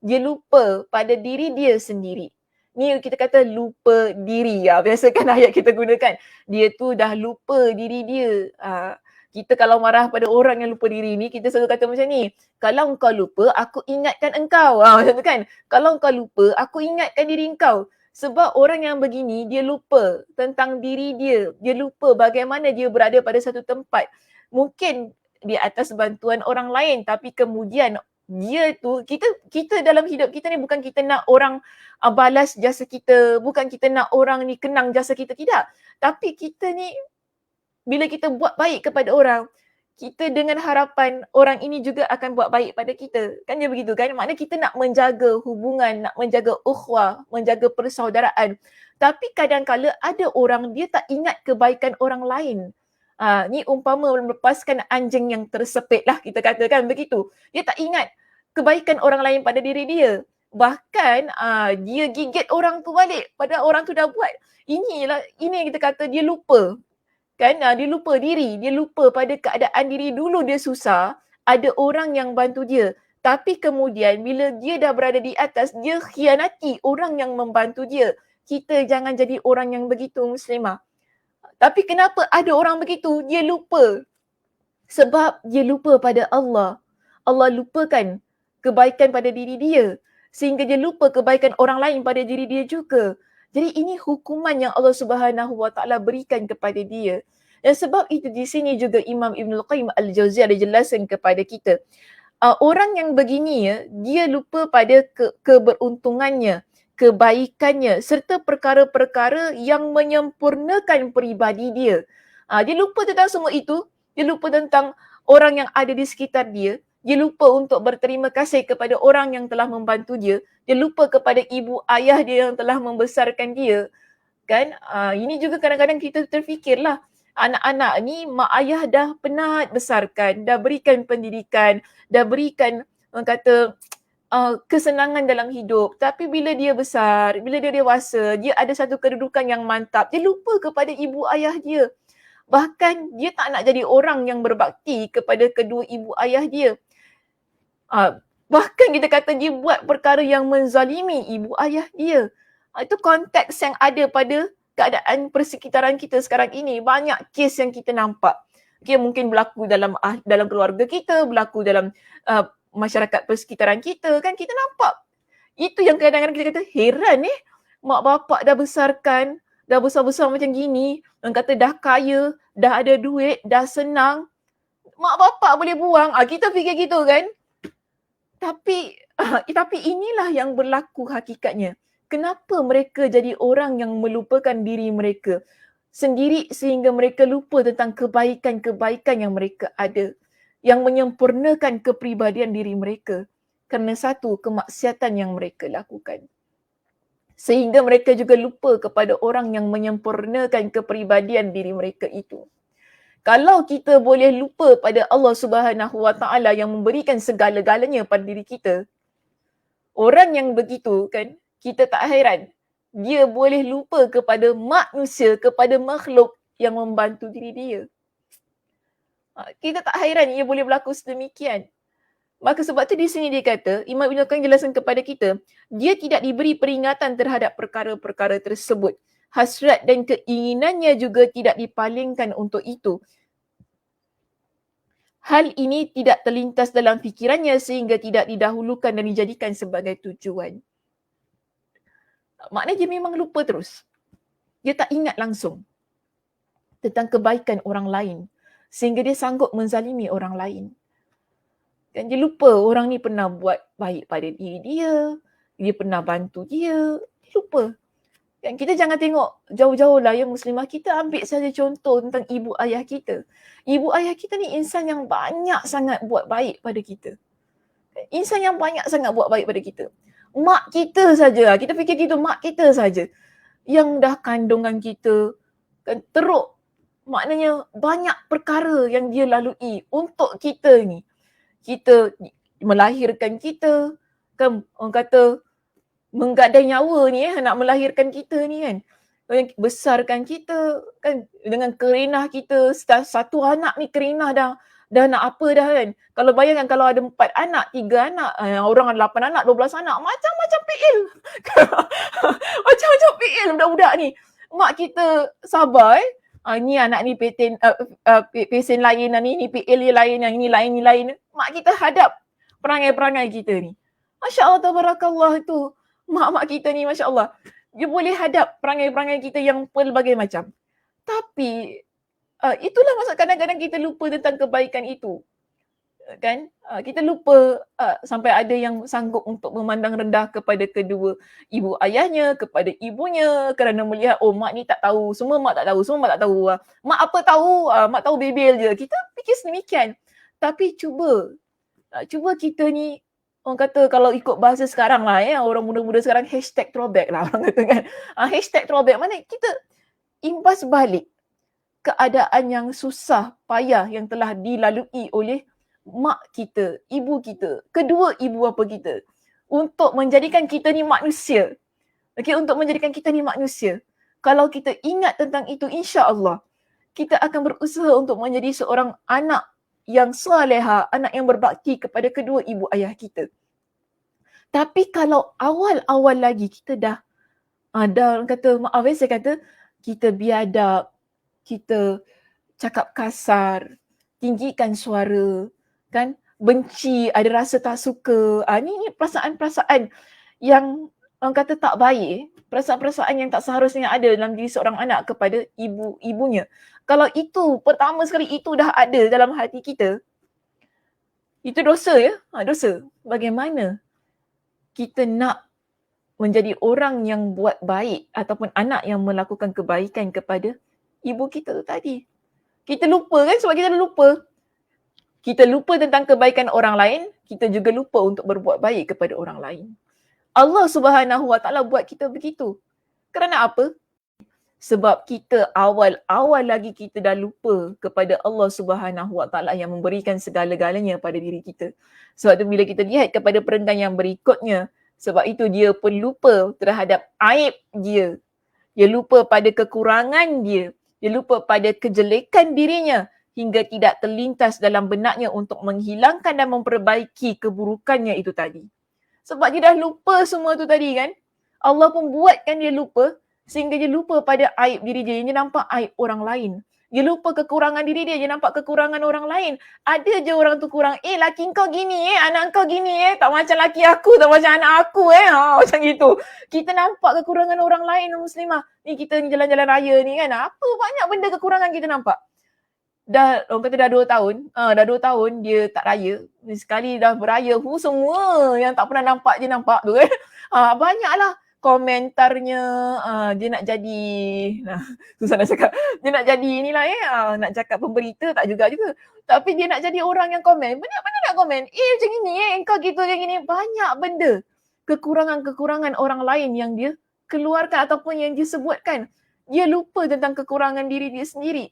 B: Dia lupa pada diri dia sendiri. Ni kita kata lupa diri. Biasa kan ayat kita gunakan. Dia tu dah lupa diri dia. Kita kalau marah pada orang yang lupa diri ni, kita selalu kata macam ni. Kalau engkau lupa, aku ingatkan engkau. Macam tu kan. Kalau engkau lupa, aku ingatkan diri engkau. Sebab orang yang begini, dia lupa tentang diri dia. Dia lupa bagaimana dia berada pada satu tempat. Mungkin di atas bantuan orang lain, tapi kemudian dia tu, kita dalam hidup kita ni bukan kita nak orang balas jasa kita. Bukan kita nak orang ni kenang jasa kita. Tidak. Tapi kita ni, bila kita buat baik kepada orang, kita dengan harapan orang ini juga akan buat baik pada kita. Kan dia begitu kan? Maknanya kita nak menjaga hubungan, nak menjaga ukhuwah, menjaga persaudaraan. Tapi kadang-kala ada orang dia tak ingat kebaikan orang lain. Ni umpama melepaskan anjing yang tersepit lah, kita katakan begitu. Dia tak ingat kebaikan orang lain pada diri dia. Bahkan dia gigit orang tu balik pada orang tu dah buat. Ini yang kita kata dia lupa. Kan dia lupa diri, dia lupa pada keadaan diri dulu dia susah, ada orang yang bantu dia. Tapi kemudian bila dia dah berada di atas, dia khianati orang yang membantu dia. Kita jangan jadi orang yang begitu muslimah. Tapi kenapa ada orang begitu? Dia lupa. Sebab dia lupa pada Allah. Allah lupakan kebaikan pada diri dia. Sehingga dia lupa kebaikan orang lain pada diri dia juga. Jadi ini hukuman yang Allah Subhanahu Wa Taala berikan kepada dia. Dan sebab itu di sini juga Imam Ibn Qayyim Al-Jauziyah ada jelaskan kepada kita. Orang yang begini dia lupa pada keberuntungannya, kebaikannya serta perkara-perkara yang menyempurnakan peribadi dia. Dia lupa tentang semua itu. Dia lupa tentang orang yang ada di sekitar dia. Dia lupa untuk berterima kasih kepada orang yang telah membantu dia. Dia lupa kepada ibu ayah dia yang telah membesarkan dia. Kan? Ini juga kadang-kadang kita terfikirlah. Anak-anak ni mak ayah dah penat besarkan, dah berikan pendidikan, dah berikan kesenangan dalam hidup. Tapi bila dia besar, bila dia dewasa, dia ada satu kedudukan yang mantap. Dia lupa kepada ibu ayah dia. Bahkan dia tak nak jadi orang yang berbakti kepada kedua ibu ayah dia. Bahkan kita kata dia buat perkara yang menzalimi ibu ayah dia. Itu konteks yang ada pada keadaan persekitaran kita sekarang ini. Banyak kes yang kita nampak. Okay, mungkin berlaku dalam keluarga kita, berlaku dalam masyarakat persekitaran kita, kan kita nampak. Itu yang kadang-kadang kita kata heran mak bapak dah besarkan, dah besar-besar macam gini, orang kata dah kaya, dah ada duit, dah senang, mak bapak boleh buang. Kita fikir gitu kan. Tapi inilah yang berlaku hakikatnya. Kenapa mereka jadi orang yang melupakan diri mereka sendiri sehingga mereka lupa tentang kebaikan-kebaikan yang mereka ada, yang menyempurnakan kepribadian diri mereka kerana satu kemaksiatan yang mereka lakukan. Sehingga mereka juga lupa kepada orang yang menyempurnakan kepribadian diri mereka itu. Kalau kita boleh lupa pada Allah Subhanahu Wa Taala yang memberikan segala-galanya pada diri kita, orang yang begitu kan, kita tak hairan dia boleh lupa kepada manusia, kepada makhluk yang membantu diri dia. Kita tak hairan ia boleh berlaku sedemikian. Maka sebab tu di sini dia kata, Imam Ibn Qayyim jelaskan kepada kita, dia tidak diberi peringatan terhadap perkara-perkara tersebut. Hasrat dan keinginannya juga tidak dipalingkan untuk itu. Hal ini tidak terlintas dalam fikirannya sehingga tidak didahulukan dan dijadikan sebagai tujuan. Maknanya dia memang lupa terus. Dia tak ingat langsung tentang kebaikan orang lain sehingga dia sanggup menzalimi orang lain. Dan dia lupa orang ni pernah buat baik pada diri dia, dia pernah bantu dia lupa. Dan kita jangan tengok jauh-jauh lah ya muslimah, kita ambil saja contoh tentang ibu ayah kita. Ibu ayah kita ni insan yang banyak sangat buat baik pada kita. Insan yang banyak sangat buat baik pada kita. Mak kita saja, kita fikir gitu, mak kita saja yang dah kandungan kita kan teruk. Maknanya banyak perkara yang dia lalui untuk kita ni. Kita melahirkan kita, kan orang kata menggadai nyawa ni nak melahirkan kita ni kan. Besarkan kita kan dengan kerenah kita, satu anak ni kerenah dah nak apa dah kan. Kalau bayangkan kalau ada 4 anak, 3 anak, orang ada 8 anak, 12 anak, macam-macam PL. Macam-macam PL budak-budak ni. Mak kita sabar ni anak ni pesen lain, ni PL dia lain, yang ini lain, ni lain. Mak kita hadap perangai-perangai kita ni. Masya Allah, tabarakallah tu. Mak-mak kita ni Masya Allah. Dia boleh hadap perangai-perangai kita yang pelbagai macam. Tapi itulah maksud kadang-kadang kita lupa tentang kebaikan itu. Kan? Kita lupa sampai ada yang sanggup untuk memandang rendah kepada kedua ibu ayahnya, kepada ibunya kerana melihat mak ni tak tahu, semua mak tak tahu. Mak apa tahu, mak tahu bebel je. Kita fikir sedemikian. Tapi cuba kita ni, orang kata kalau ikut bahasa sekarang lah orang muda-muda sekarang #throwback lah orang kata kan. #throwback mana kita imbas balik keadaan yang susah payah yang telah dilalui oleh mak kita, ibu kita, kedua ibu bapa kita untuk menjadikan kita ni manusia. Okey, untuk menjadikan kita ni manusia. Kalau kita ingat tentang itu, insya-Allah kita akan berusaha untuk menjadi seorang anak yang salehah, anak yang berbakti kepada kedua ibu ayah kita. Tapi kalau awal-awal lagi kita dah orang kata, maaf saya kata, kita biadab, kita cakap kasar, tinggikan suara, kan, benci, ada rasa tak suka. Ni perasaan-perasaan yang orang kata tak baik, perasaan-perasaan yang tak seharusnya ada dalam diri seorang anak kepada ibunya. Kalau itu pertama sekali itu dah ada dalam hati kita, itu dosa ya, dosa. Bagaimana kita nak menjadi orang yang buat baik ataupun anak yang melakukan kebaikan kepada ibu kita tu tadi. Kita lupa kan, sebab kita lupa. Kita lupa tentang kebaikan orang lain, kita juga lupa untuk berbuat baik kepada orang lain. Allah Subhanahu Wa Taala buat kita begitu. Kerana apa? Sebab kita awal-awal lagi kita dah lupa kepada Allah Subhanahu Wa Taala yang memberikan segala-galanya pada diri kita. Sebab tu bila kita lihat kepada perenggan yang berikutnya, sebab itu dia pun lupa terhadap aib dia. Dia lupa pada kekurangan dia. Dia lupa pada kejelekan dirinya hingga tidak terlintas dalam benaknya untuk menghilangkan dan memperbaiki keburukannya itu tadi. Sebab dia dah lupa semua tu tadi kan. Allah pun buatkan dia lupa sehingga dia lupa pada aib diri dia. Dia nampak aib orang lain. Dia lupa kekurangan diri dia nampak kekurangan orang lain. Ada je orang tu kurang. Laki kau gini anak kau gini tak macam laki aku, tak macam anak aku macam gitu. Kita nampak kekurangan orang lain muslimah. Ni kita ni jalan-jalan raya ni kan. Apa banyak benda kekurangan kita nampak. Orang kata dah 2 tahun, dah 2 tahun dia tak raya. Sekali dah beraya, semua yang tak pernah nampak dia nampak tu kan. Banyaklah komentarnya, dia nak jadi, susah nak cakap, dia nak jadi inilah nak cakap pemberita tak juga. Tapi dia nak jadi orang yang komen, banyak-banyak nak komen, macam gini engkau gitu kayak gini. Banyak benda, kekurangan-kekurangan orang lain yang dia keluarkan ataupun yang dia sebutkan. Dia lupa tentang kekurangan diri dia sendiri.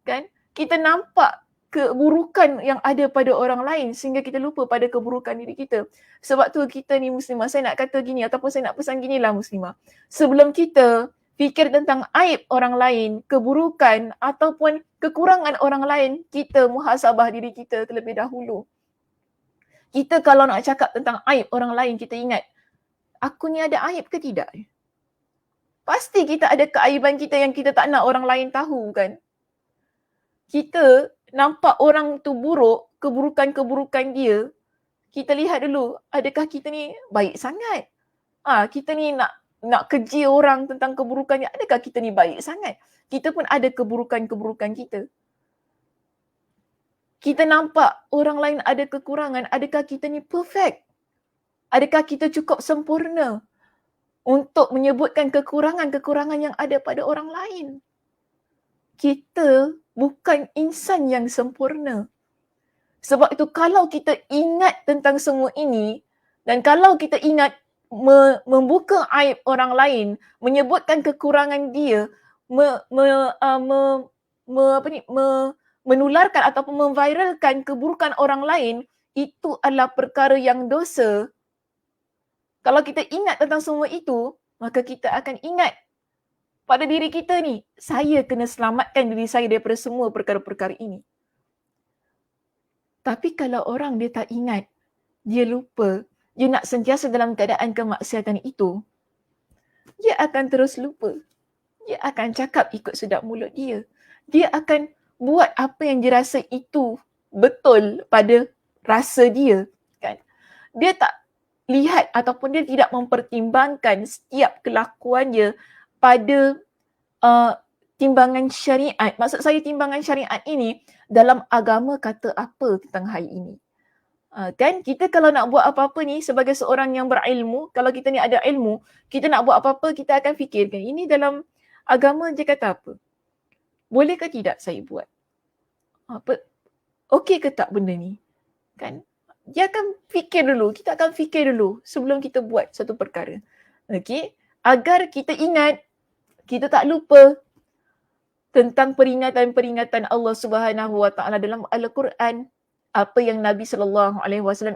B: Kan? Kita nampak keburukan yang ada pada orang lain sehingga kita lupa pada keburukan diri kita. Sebab tu kita ni muslimah, saya nak kata gini ataupun saya nak pesan ginilah muslimah. Sebelum kita fikir tentang aib orang lain, keburukan ataupun kekurangan orang lain, kita muhasabah diri kita terlebih dahulu. Kita kalau nak cakap tentang aib orang lain, kita ingat, aku ni ada aib ke tidak? Pasti kita ada keaiban kita yang kita tak nak orang lain tahu kan? Kita nampak orang tu buruk, keburukan-keburukan dia, kita lihat dulu, adakah kita ni baik sangat? Kita ni nak keji orang tentang keburukannya, adakah kita ni baik sangat? Kita pun ada keburukan-keburukan kita. Kita nampak orang lain ada kekurangan, adakah kita ni perfect? Adakah kita cukup sempurna untuk menyebutkan kekurangan-kekurangan yang ada pada orang lain? Kita bukan insan yang sempurna. Sebab itu kalau kita ingat tentang semua ini dan kalau kita ingat membuka aib orang lain, menyebutkan kekurangan dia, menularkan ataupun memviralkan keburukan orang lain, itu adalah perkara yang dosa. Kalau kita ingat tentang semua itu, maka kita akan ingat pada diri kita ni, saya kena selamatkan diri saya daripada semua perkara-perkara ini. Tapi kalau orang dia tak ingat, dia lupa, dia nak sentiasa dalam keadaan kemaksiatan itu, dia akan terus lupa. Dia akan cakap ikut sedap mulut dia. Dia akan buat apa yang dia rasa itu betul pada rasa dia. Kan? Dia tak lihat ataupun dia tidak mempertimbangkan setiap kelakuannya pada timbangan syariat. Maksud saya timbangan syariat ini dalam agama kata apa tentang hari ini. Kan kita kalau nak buat apa-apa ni sebagai seorang yang berilmu, kalau kita ni ada ilmu, kita nak buat apa-apa kita akan fikirkan ini dalam agama dia kata apa. Boleh ke tidak saya buat? Okey ke tak benda ni? Kan? Dia akan fikir dulu, kita akan fikir dulu sebelum kita buat satu perkara. Okey? Agar kita ingat, kita tak lupa tentang peringatan-peringatan Allah Subhanahu Wa Taala dalam Al-Quran, apa yang Nabi SAW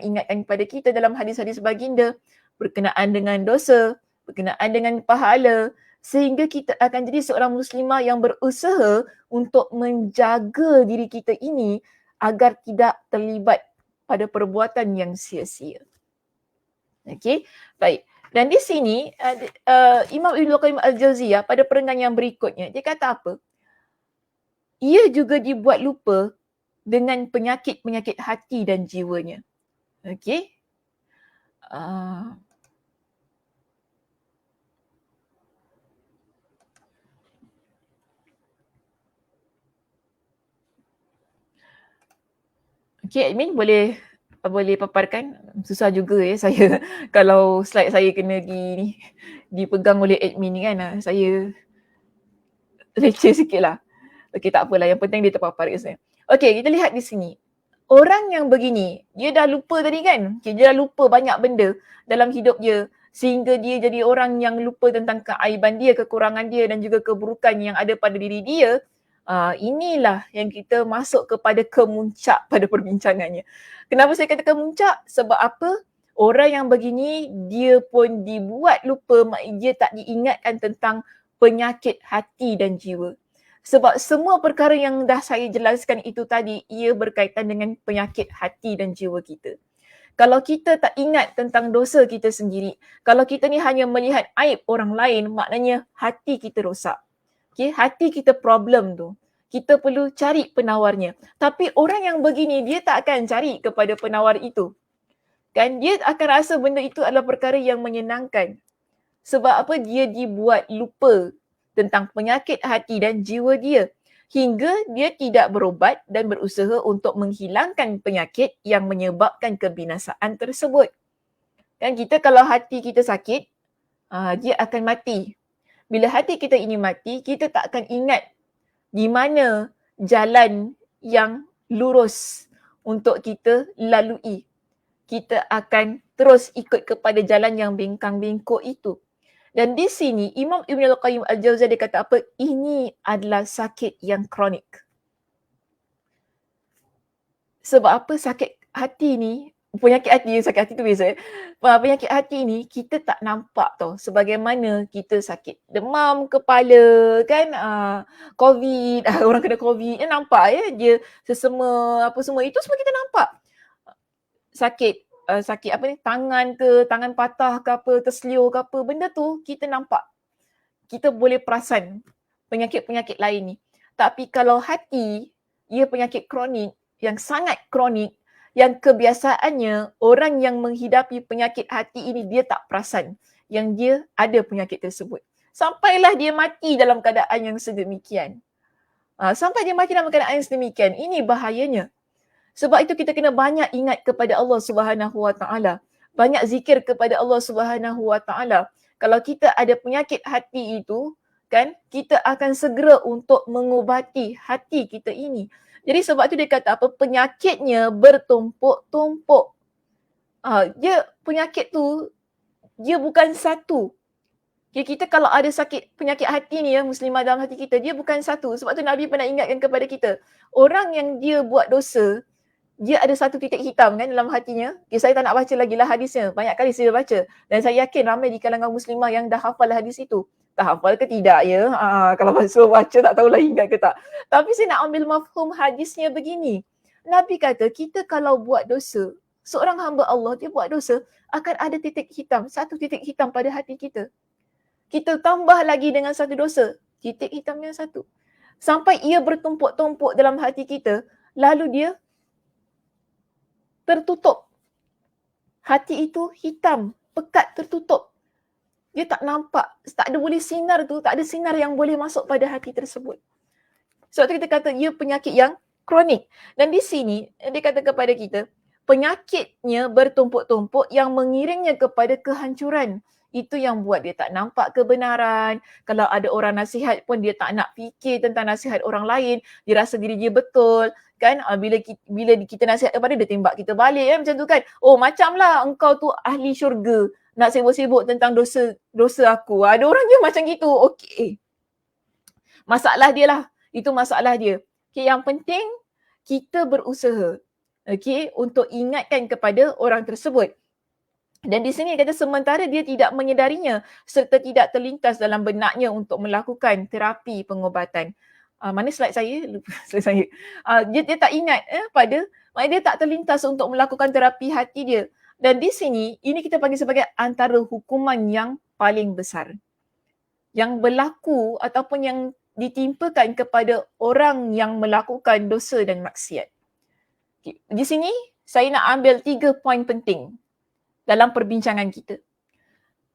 B: ingatkan kepada kita dalam hadis-hadis baginda berkenaan dengan dosa, berkenaan dengan pahala, sehingga kita akan jadi seorang muslimah yang berusaha untuk menjaga diri kita ini agar tidak terlibat pada perbuatan yang sia-sia. Okey, baik. Dan di sini Imam Ibn Qayyim Al-Jauziyah pada perenggan yang berikutnya, dia kata apa? Ia juga dibuat lupa dengan penyakit-penyakit hati dan jiwanya. Okey. Okey, admin boleh paparkan? Susah juga saya kalau slide saya kena dipegang oleh admin ni kan. Saya leceh sikit lah. Okey, tak apalah. Yang penting dia terpapar kat saya. Okey, kita lihat di sini. Orang yang begini, dia dah lupa tadi kan? Okay, dia dah lupa banyak benda dalam hidup dia sehingga dia jadi orang yang lupa tentang keaiban dia, kekurangan dia dan juga keburukan yang ada pada diri dia. Inilah yang kita masuk kepada kemuncak pada perbincangannya. Kenapa saya kata kemuncak? Sebab apa? Orang yang begini, dia pun dibuat lupa, dia tak diingatkan tentang penyakit hati dan jiwa. Sebab semua perkara yang dah saya jelaskan itu tadi, ia berkaitan dengan penyakit hati dan jiwa kita. Kalau kita tak ingat tentang dosa kita sendiri, kalau kita ni hanya melihat aib orang lain, maknanya hati kita rosak. Okay, hati kita problem tu. Kita perlu cari penawarnya. Tapi orang yang begini, dia tak akan cari kepada penawar itu. Kan, dia akan rasa benda itu adalah perkara yang menyenangkan. Sebab apa? Dia dibuat lupa tentang penyakit hati dan jiwa dia. Hingga dia tidak berobat dan berusaha untuk menghilangkan penyakit yang menyebabkan kebinasaan tersebut. Kan kita kalau hati kita sakit, dia akan mati. Bila hati kita ini mati, kita tak akan ingat di mana jalan yang lurus untuk kita lalui. Kita akan terus ikut kepada jalan yang bengkang-bengkok itu. Dan di sini Imam Ibn Al-Qayyim Al-Jauziyah dia kata apa? Ini adalah sakit yang kronik. Sebab apa? Sakit hati ni, penyakit hati tu biasa. Penyakit hati ni kita tak nampak tau sebagaimana kita sakit demam kepala kan, COVID, orang kena COVID, dia nampak ya, dia sesama apa semua, itu semua kita nampak. Sakit apa ni, tangan patah ke apa, terseliur ke apa, benda tu kita nampak. Kita boleh perasan penyakit-penyakit lain ni. Tapi kalau hati, ia penyakit kronik, yang sangat kronik, yang kebiasaannya orang yang menghidapi penyakit hati ini dia tak perasan yang dia ada penyakit tersebut. Sampailah dia mati dalam keadaan yang sedemikian. Sampai dia mati dalam keadaan yang sedemikian, ini bahayanya. Sebab itu kita kena banyak ingat kepada Allah Subhanahu Wa Taala. Banyak zikir kepada Allah Subhanahu Wa Taala. Kalau kita ada penyakit hati itu, kan, kita akan segera untuk mengubati hati kita ini. Jadi sebab tu dia kata apa? Penyakitnya bertumpuk-tumpuk. Dia penyakit tu, dia bukan satu. Kita kalau ada sakit penyakit hati ni ya, muslimah dalam hati kita, dia bukan satu. Sebab tu Nabi pernah ingatkan kepada kita, orang yang dia buat dosa, dia ada satu titik hitam kan dalam hatinya. Saya tak nak baca lagi lah hadisnya. Banyak kali saya baca. Dan saya yakin ramai di kalangan muslimah yang dah hafal hadis itu. Tak hafal ke tidak ya? Kalau suruh baca tak tahulah ingat ke tak. Tapi saya nak ambil mafhum hadisnya begini. Nabi kata kita kalau buat dosa, seorang hamba Allah dia buat dosa, akan ada titik hitam. Satu titik hitam pada hati kita. Kita tambah lagi dengan satu dosa. Titik hitamnya satu. Sampai ia bertumpuk-tumpuk dalam hati kita. Lalu dia tertutup. Hati itu hitam, pekat, tertutup. Dia tak nampak, tak ada boleh sinar tu, tak ada sinar yang boleh masuk pada hati tersebut. Sebab tu kita kata ia penyakit yang kronik. Dan di sini dia kata kepada kita, penyakitnya bertumpuk-tumpuk yang mengiringnya kepada kehancuran. Itu yang buat dia tak nampak kebenaran. Kalau ada orang nasihat pun dia tak nak fikir tentang nasihat orang lain. Dia rasa diri dia betul. Kan, bila kita nasihat kepada dia, tembak kita balik kan, macam tu kan. Oh macamlah engkau tu ahli syurga. Nak sibuk-sibuk tentang dosa aku. Ada orang je macam gitu. Okey. Masalah dia lah. Itu masalah dia. Okay, yang penting kita berusaha. Okay, untuk ingatkan kepada orang tersebut. Dan di sini kata sementara dia tidak menyedarinya serta tidak terlintas dalam benaknya untuk melakukan terapi pengobatan. Mana slide saya? Lupa slide saya. Dia tak ingat maknanya dia tak terlintas untuk melakukan terapi hati dia. Dan di sini, ini kita panggil sebagai antara hukuman yang paling besar. Yang berlaku ataupun yang ditimpakan kepada orang yang melakukan dosa dan maksiat. Okay. Di sini, saya nak ambil 3 poin penting dalam perbincangan kita.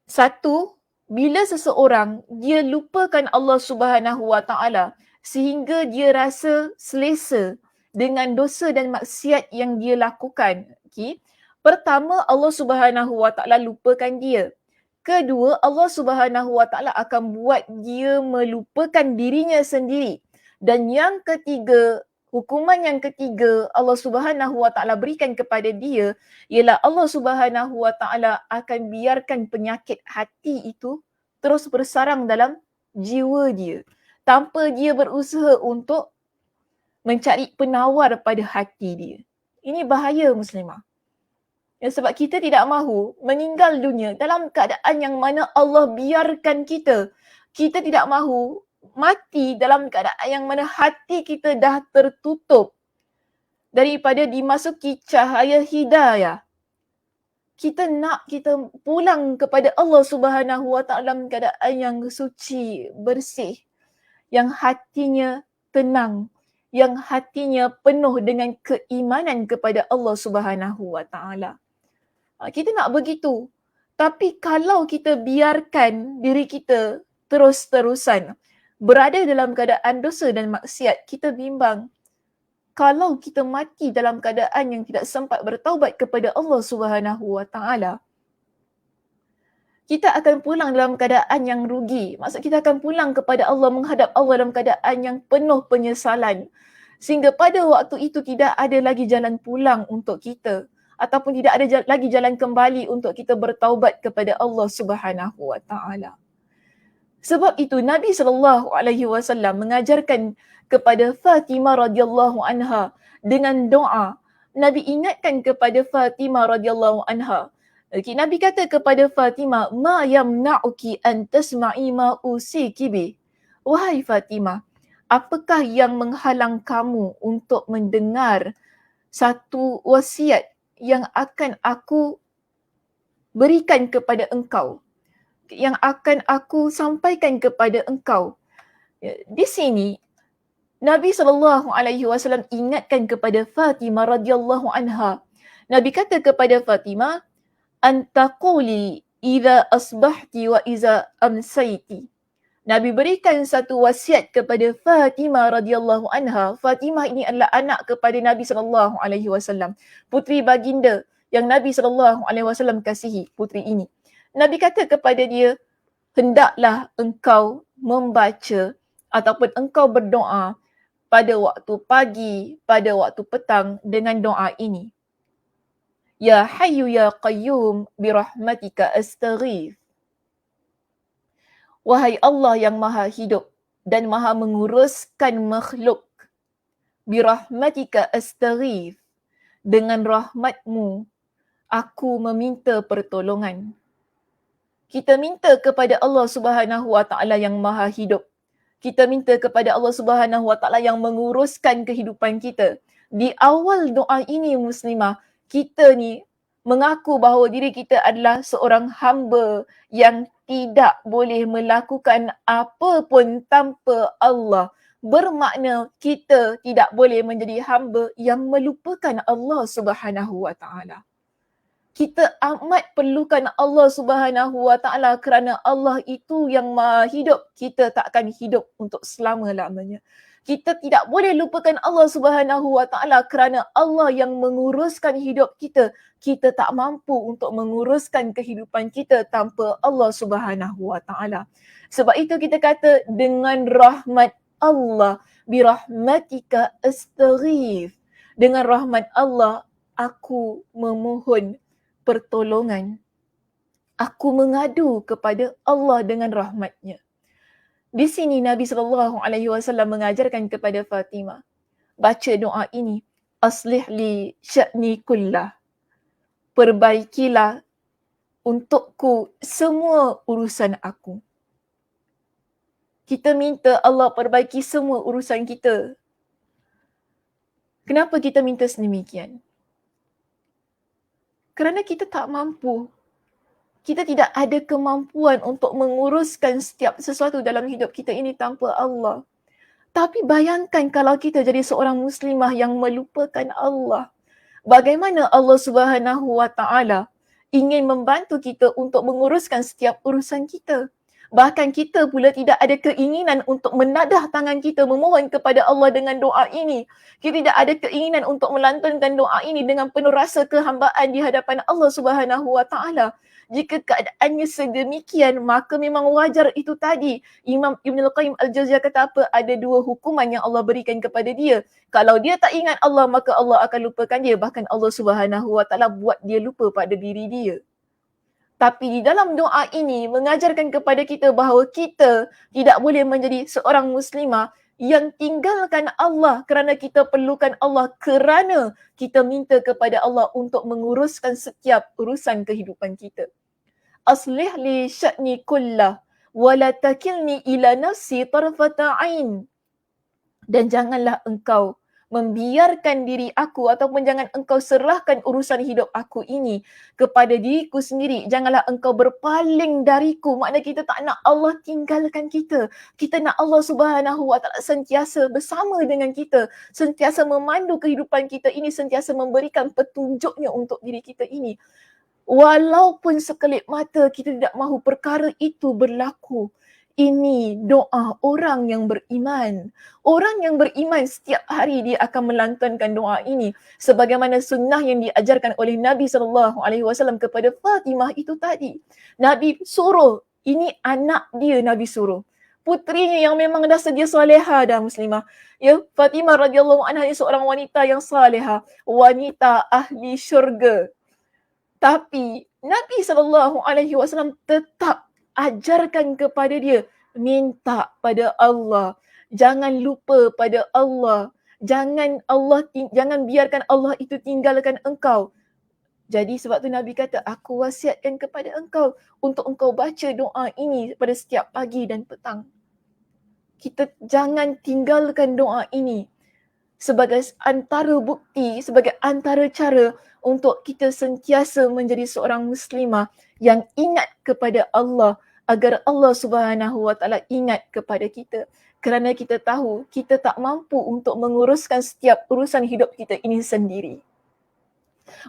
B: Satu, bila seseorang dia lupakan Allah Subhanahu Wa Taala sehingga dia rasa selesa dengan dosa dan maksiat yang dia lakukan. Okay. Pertama, Allah Subhanahu Wa Taala lupakan dia. Kedua, Allah Subhanahu Wa Taala akan buat dia melupakan dirinya sendiri. Dan yang ketiga, hukuman yang ketiga Allah Subhanahu Wa Taala berikan kepada dia ialah Allah Subhanahu Wa Taala akan biarkan penyakit hati itu terus bersarang dalam jiwa dia tanpa dia berusaha untuk mencari penawar pada hati dia. Ini bahaya muslimah. Ya, sebab kita tidak mahu meninggal dunia dalam keadaan yang mana Allah biarkan kita. Kita tidak mahu mati dalam keadaan yang mana hati kita dah tertutup daripada dimasuki cahaya hidayah. Kita pulang kepada Allah Subhanahu Wa Taala dalam keadaan yang suci, bersih, yang hatinya tenang, yang hatinya penuh dengan keimanan kepada Allah Subhanahu Wa Taala. Kita nak begitu. Tapi kalau kita biarkan diri kita terus-terusan berada dalam keadaan dosa dan maksiat, kita bimbang. Kalau kita mati dalam keadaan yang tidak sempat bertaubat kepada Allah Subhanahu Wa Taala, kita akan pulang dalam keadaan yang rugi. Maksud kita akan pulang kepada Allah, menghadap Allah dalam keadaan yang penuh penyesalan. Sehingga pada waktu itu tidak ada lagi jalan pulang untuk kita. Ataupun tidak ada lagi jalan kembali untuk kita bertaubat kepada Allah Subhanahu Wa Taala. Sebab itu Nabi SAW mengajarkan kepada Fatimah radhiyallahu anha dengan doa. Nabi ingatkan kepada Fatimah radhiyallahu anha. Nabi kata kepada Fatimah, "Ma yamna'uki an tasma'i ma usiki bih." Wahai Fatimah, apakah yang menghalang kamu untuk mendengar satu wasiat yang akan aku berikan kepada engkau, yang akan aku sampaikan kepada engkau? Di sini Nabi SAW ingatkan kepada Fatimah radhiyallahu anha. Nabi kata kepada Fatimah, "Antaquli idza asbahti wa idza amsayti." Nabi berikan satu wasiat kepada Fatimah radhiyallahu anha. Fatimah ini adalah anak kepada Nabi SAW, puteri baginda yang Nabi SAW kasihi, puteri ini. Nabi kata kepada dia, hendaklah engkau membaca ataupun engkau berdoa pada waktu pagi, pada waktu petang dengan doa ini. Ya Hayyu Ya Qayyum birahmatika astaghith. Wahai Allah yang maha hidup dan maha menguruskan makhluk. Birahmatika astaghith. Dengan rahmatmu, aku meminta pertolongan. Kita minta kepada Allah Subhanahu Wa Taala yang maha hidup. Kita minta kepada Allah Subhanahu Wa Taala yang menguruskan kehidupan kita. Di awal doa ini muslimah, kita ni mengaku bahawa diri kita adalah seorang hamba yang tidak boleh melakukan apa pun tanpa Allah. Bermakna kita tidak boleh menjadi hamba yang melupakan Allah Subhanahu Wa Taala. Kita amat perlukan Allah Subhanahu Wa Taala kerana Allah itu yang maha hidup. Kita tak akan hidup untuk selama-lamanya. Kita tidak boleh lupakan Allah Subhanahu Wa Taala kerana Allah yang menguruskan hidup kita. Kita tak mampu untuk menguruskan kehidupan kita tanpa Allah Subhanahu Wa Taala. Sebab itu kita kata dengan rahmat Allah, birahmatika astaghith. Dengan rahmat Allah aku memohon pertolongan. Aku mengadu kepada Allah dengan rahmatnya. Di sini Nabi SAW mengajarkan kepada Fatimah, baca doa ini, aslih li sya'ni kullah. Perbaikilah untukku semua urusan aku. Kita minta Allah perbaiki semua urusan kita. Kenapa kita minta sedemikian? Kerana kita tak mampu. Kita tidak ada kemampuan untuk menguruskan setiap sesuatu dalam hidup kita ini tanpa Allah. Tapi bayangkan kalau kita jadi seorang muslimah yang melupakan Allah. Bagaimana Allah Subhanahu Wa Taala ingin membantu kita untuk menguruskan setiap urusan kita. Bahkan kita pula tidak ada keinginan untuk menadah tangan kita memohon kepada Allah dengan doa ini. Kita tidak ada keinginan untuk melantunkan doa ini dengan penuh rasa kehambaan di hadapan Allah Subhanahu Wa Taala. Jika keadaannya sedemikian, maka memang wajar itu tadi. Imam Ibn Al-Qayyim Al-Jauziyah kata apa? Ada dua hukuman yang Allah berikan kepada dia. Kalau dia tak ingat Allah, maka Allah akan lupakan dia. Bahkan Allah Subhanahu Wa Taala buat dia lupa pada diri dia. Tapi di dalam doa ini mengajarkan kepada kita bahawa kita tidak boleh menjadi seorang muslimah yang tinggalkan Allah kerana kita perlukan Allah, kerana kita minta kepada Allah untuk menguruskan setiap urusan kehidupan kita. Aslih li sya'ni kullah wala takilni ila nafsi tarfata ain. Dan janganlah engkau membiarkan diri aku ataupun jangan engkau serahkan urusan hidup aku ini kepada diriku sendiri. Janganlah engkau berpaling dariku. Maknanya kita tak nak Allah tinggalkan kita. Kita nak Allah Subhanahu Wa Taala sentiasa bersama dengan kita, sentiasa memandu kehidupan kita ini, sentiasa memberikan petunjuknya untuk diri kita ini. Walaupun sekelip mata kita tidak mahu perkara itu berlaku. Ini doa orang yang beriman. Orang yang beriman setiap hari dia akan melantunkan doa ini sebagaimana sunnah yang diajarkan oleh Nabi SAW kepada Fatimah itu tadi. Nabi suruh, ini anak dia Nabi suruh. Putrinya yang memang dah sedia salihah dah muslimah. Ya, Fatimah radhiyallahu anha ni seorang wanita yang salihah, wanita ahli syurga. Tapi Nabi SAW tetap ajarkan kepada dia, minta pada Allah. Jangan lupa pada Allah. Jangan biarkan Allah itu tinggalkan engkau. Jadi sebab tu Nabi kata, aku wasiatkan kepada engkau untuk engkau baca doa ini pada setiap pagi dan petang. Kita jangan tinggalkan doa ini sebagai antara bukti, sebagai antara cara untuk kita sentiasa menjadi seorang muslimah yang ingat kepada Allah, agar Allah Subhanahu Wa Taala ingat kepada kita. Kerana kita tahu kita tak mampu untuk menguruskan setiap urusan hidup kita ini sendiri.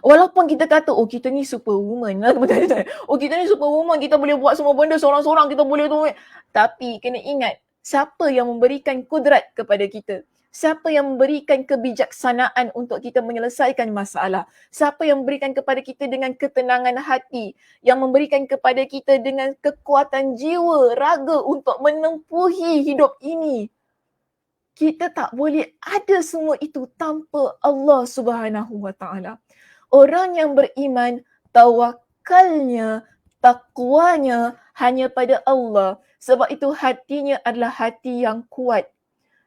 B: Walaupun kita kata, oh kita ni superwoman lah. Oh kita ni superwoman, kita boleh buat semua benda seorang-seorang, kita boleh tu. Tapi kena ingat, siapa yang memberikan kudrat kepada kita? Siapa yang memberikan kebijaksanaan untuk kita menyelesaikan masalah? Siapa yang memberikan kepada kita dengan ketenangan hati? Yang memberikan kepada kita dengan kekuatan jiwa, raga untuk menempuhi hidup ini? Kita tak boleh ada semua itu tanpa Allah Subhanahu Wa Taala. Orang yang beriman, tawakalnya, takwanya hanya pada Allah. Sebab itu hatinya adalah hati yang kuat.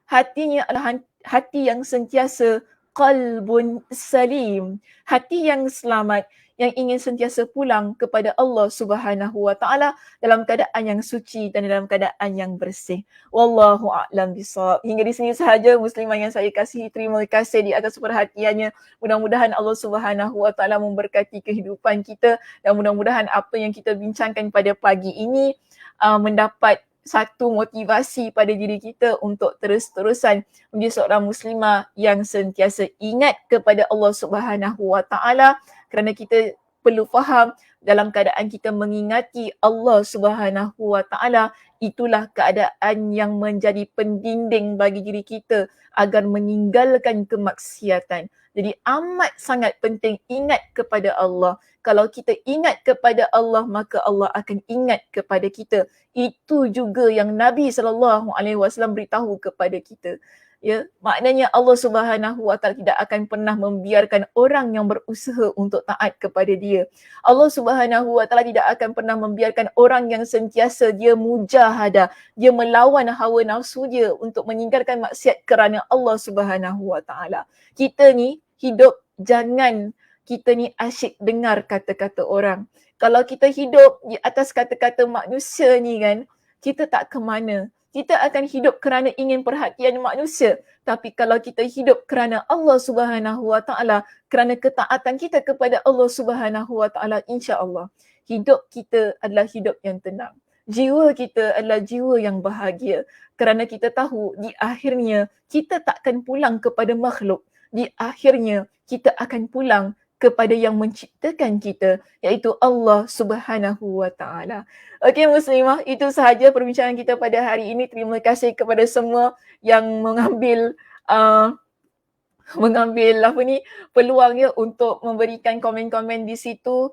B: Hatinya adalah hati yang sentiasa qalbun salim. Hati yang selamat, yang ingin sentiasa pulang kepada Allah Subhanahu Wa Taala dalam keadaan yang suci dan dalam keadaan yang bersih. Wallahu a'lam bishawab. Hingga di sini sahaja muslimah yang saya kasihi. Terima kasih di atas perhatiannya. Mudah-mudahan Allah Subhanahu Wa Taala memberkati kehidupan kita dan mudah-mudahan apa yang kita bincangkan pada pagi ini mendapat satu motivasi pada diri kita untuk terus-terusan menjadi seorang muslimah yang sentiasa ingat kepada Allah Subhanahu Wa Taala, kerana kita perlu faham dalam keadaan kita mengingati Allah Subhanahu Wa Taala, itulah keadaan yang menjadi pendinding bagi diri kita agar meninggalkan kemaksiatan. Jadi amat sangat penting ingat kepada Allah. Kalau kita ingat kepada Allah, maka Allah akan ingat kepada kita. Itu juga yang Nabi SAW beritahu kepada kita. Ya, maknanya Allah Subhanahu Wa Taala tidak akan pernah membiarkan orang yang berusaha untuk taat kepada Dia. Allah Subhanahu Wa Taala tidak akan pernah membiarkan orang yang sentiasa dia mujahadah, dia melawan hawa nafsu dia untuk meninggalkan maksiat kerana Allah Subhanahu Wa Taala. Kita ni hidup, jangan kita ni asyik dengar kata-kata orang. Kalau kita hidup di atas kata-kata manusia ni kan, kita tak ke mana. Kita akan hidup kerana ingin perhatian manusia. Tapi kalau kita hidup kerana Allah Subhanahu Wa Taala, kerana ketaatan kita kepada Allah Subhanahu Wa Taala, insya-Allah hidup kita adalah hidup yang tenang. Jiwa kita adalah jiwa yang bahagia. Kerana kita tahu di akhirnya kita takkan pulang kepada makhluk. Di akhirnya kita akan pulang kepada yang menciptakan kita, iaitu Allah Subhanahu Wa Taala. Okey muslimah, itu sahaja perbincangan kita pada hari ini. Terima kasih kepada semua yang mengambil peluangnya untuk memberikan komen-komen di situ.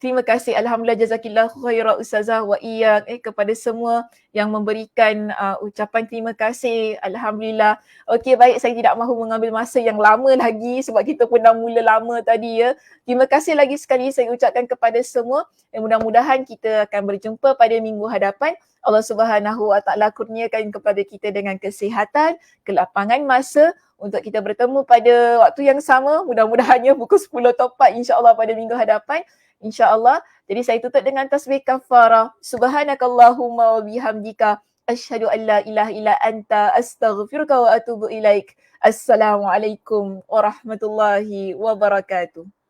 B: Terima kasih, alhamdulillah, jazakillah khairah ustazah wa iyyak kepada semua yang memberikan ucapan terima kasih. Alhamdulillah. Okey, baik, saya tidak mahu mengambil masa yang lama lagi sebab kita pun dah mula lama tadi ya. Terima kasih lagi sekali saya ucapkan kepada semua. Dan mudah-mudahan kita akan berjumpa pada minggu hadapan. Allah Subhanahu Wa Taala kurniakan kepada kita dengan kesihatan, kelapangan masa untuk kita bertemu pada waktu yang sama. Mudah-mudahannya pukul 10 tepat insya-Allah pada minggu hadapan. insya-Allah. Jadi saya tutup dengan tasbih kafarah. Subhanakallahumma wa bihamdika asyhadu an la ilaha illa anta astaghfiruka wa atubu ilaik. Assalamualaikum warahmatullahi wabarakatuh.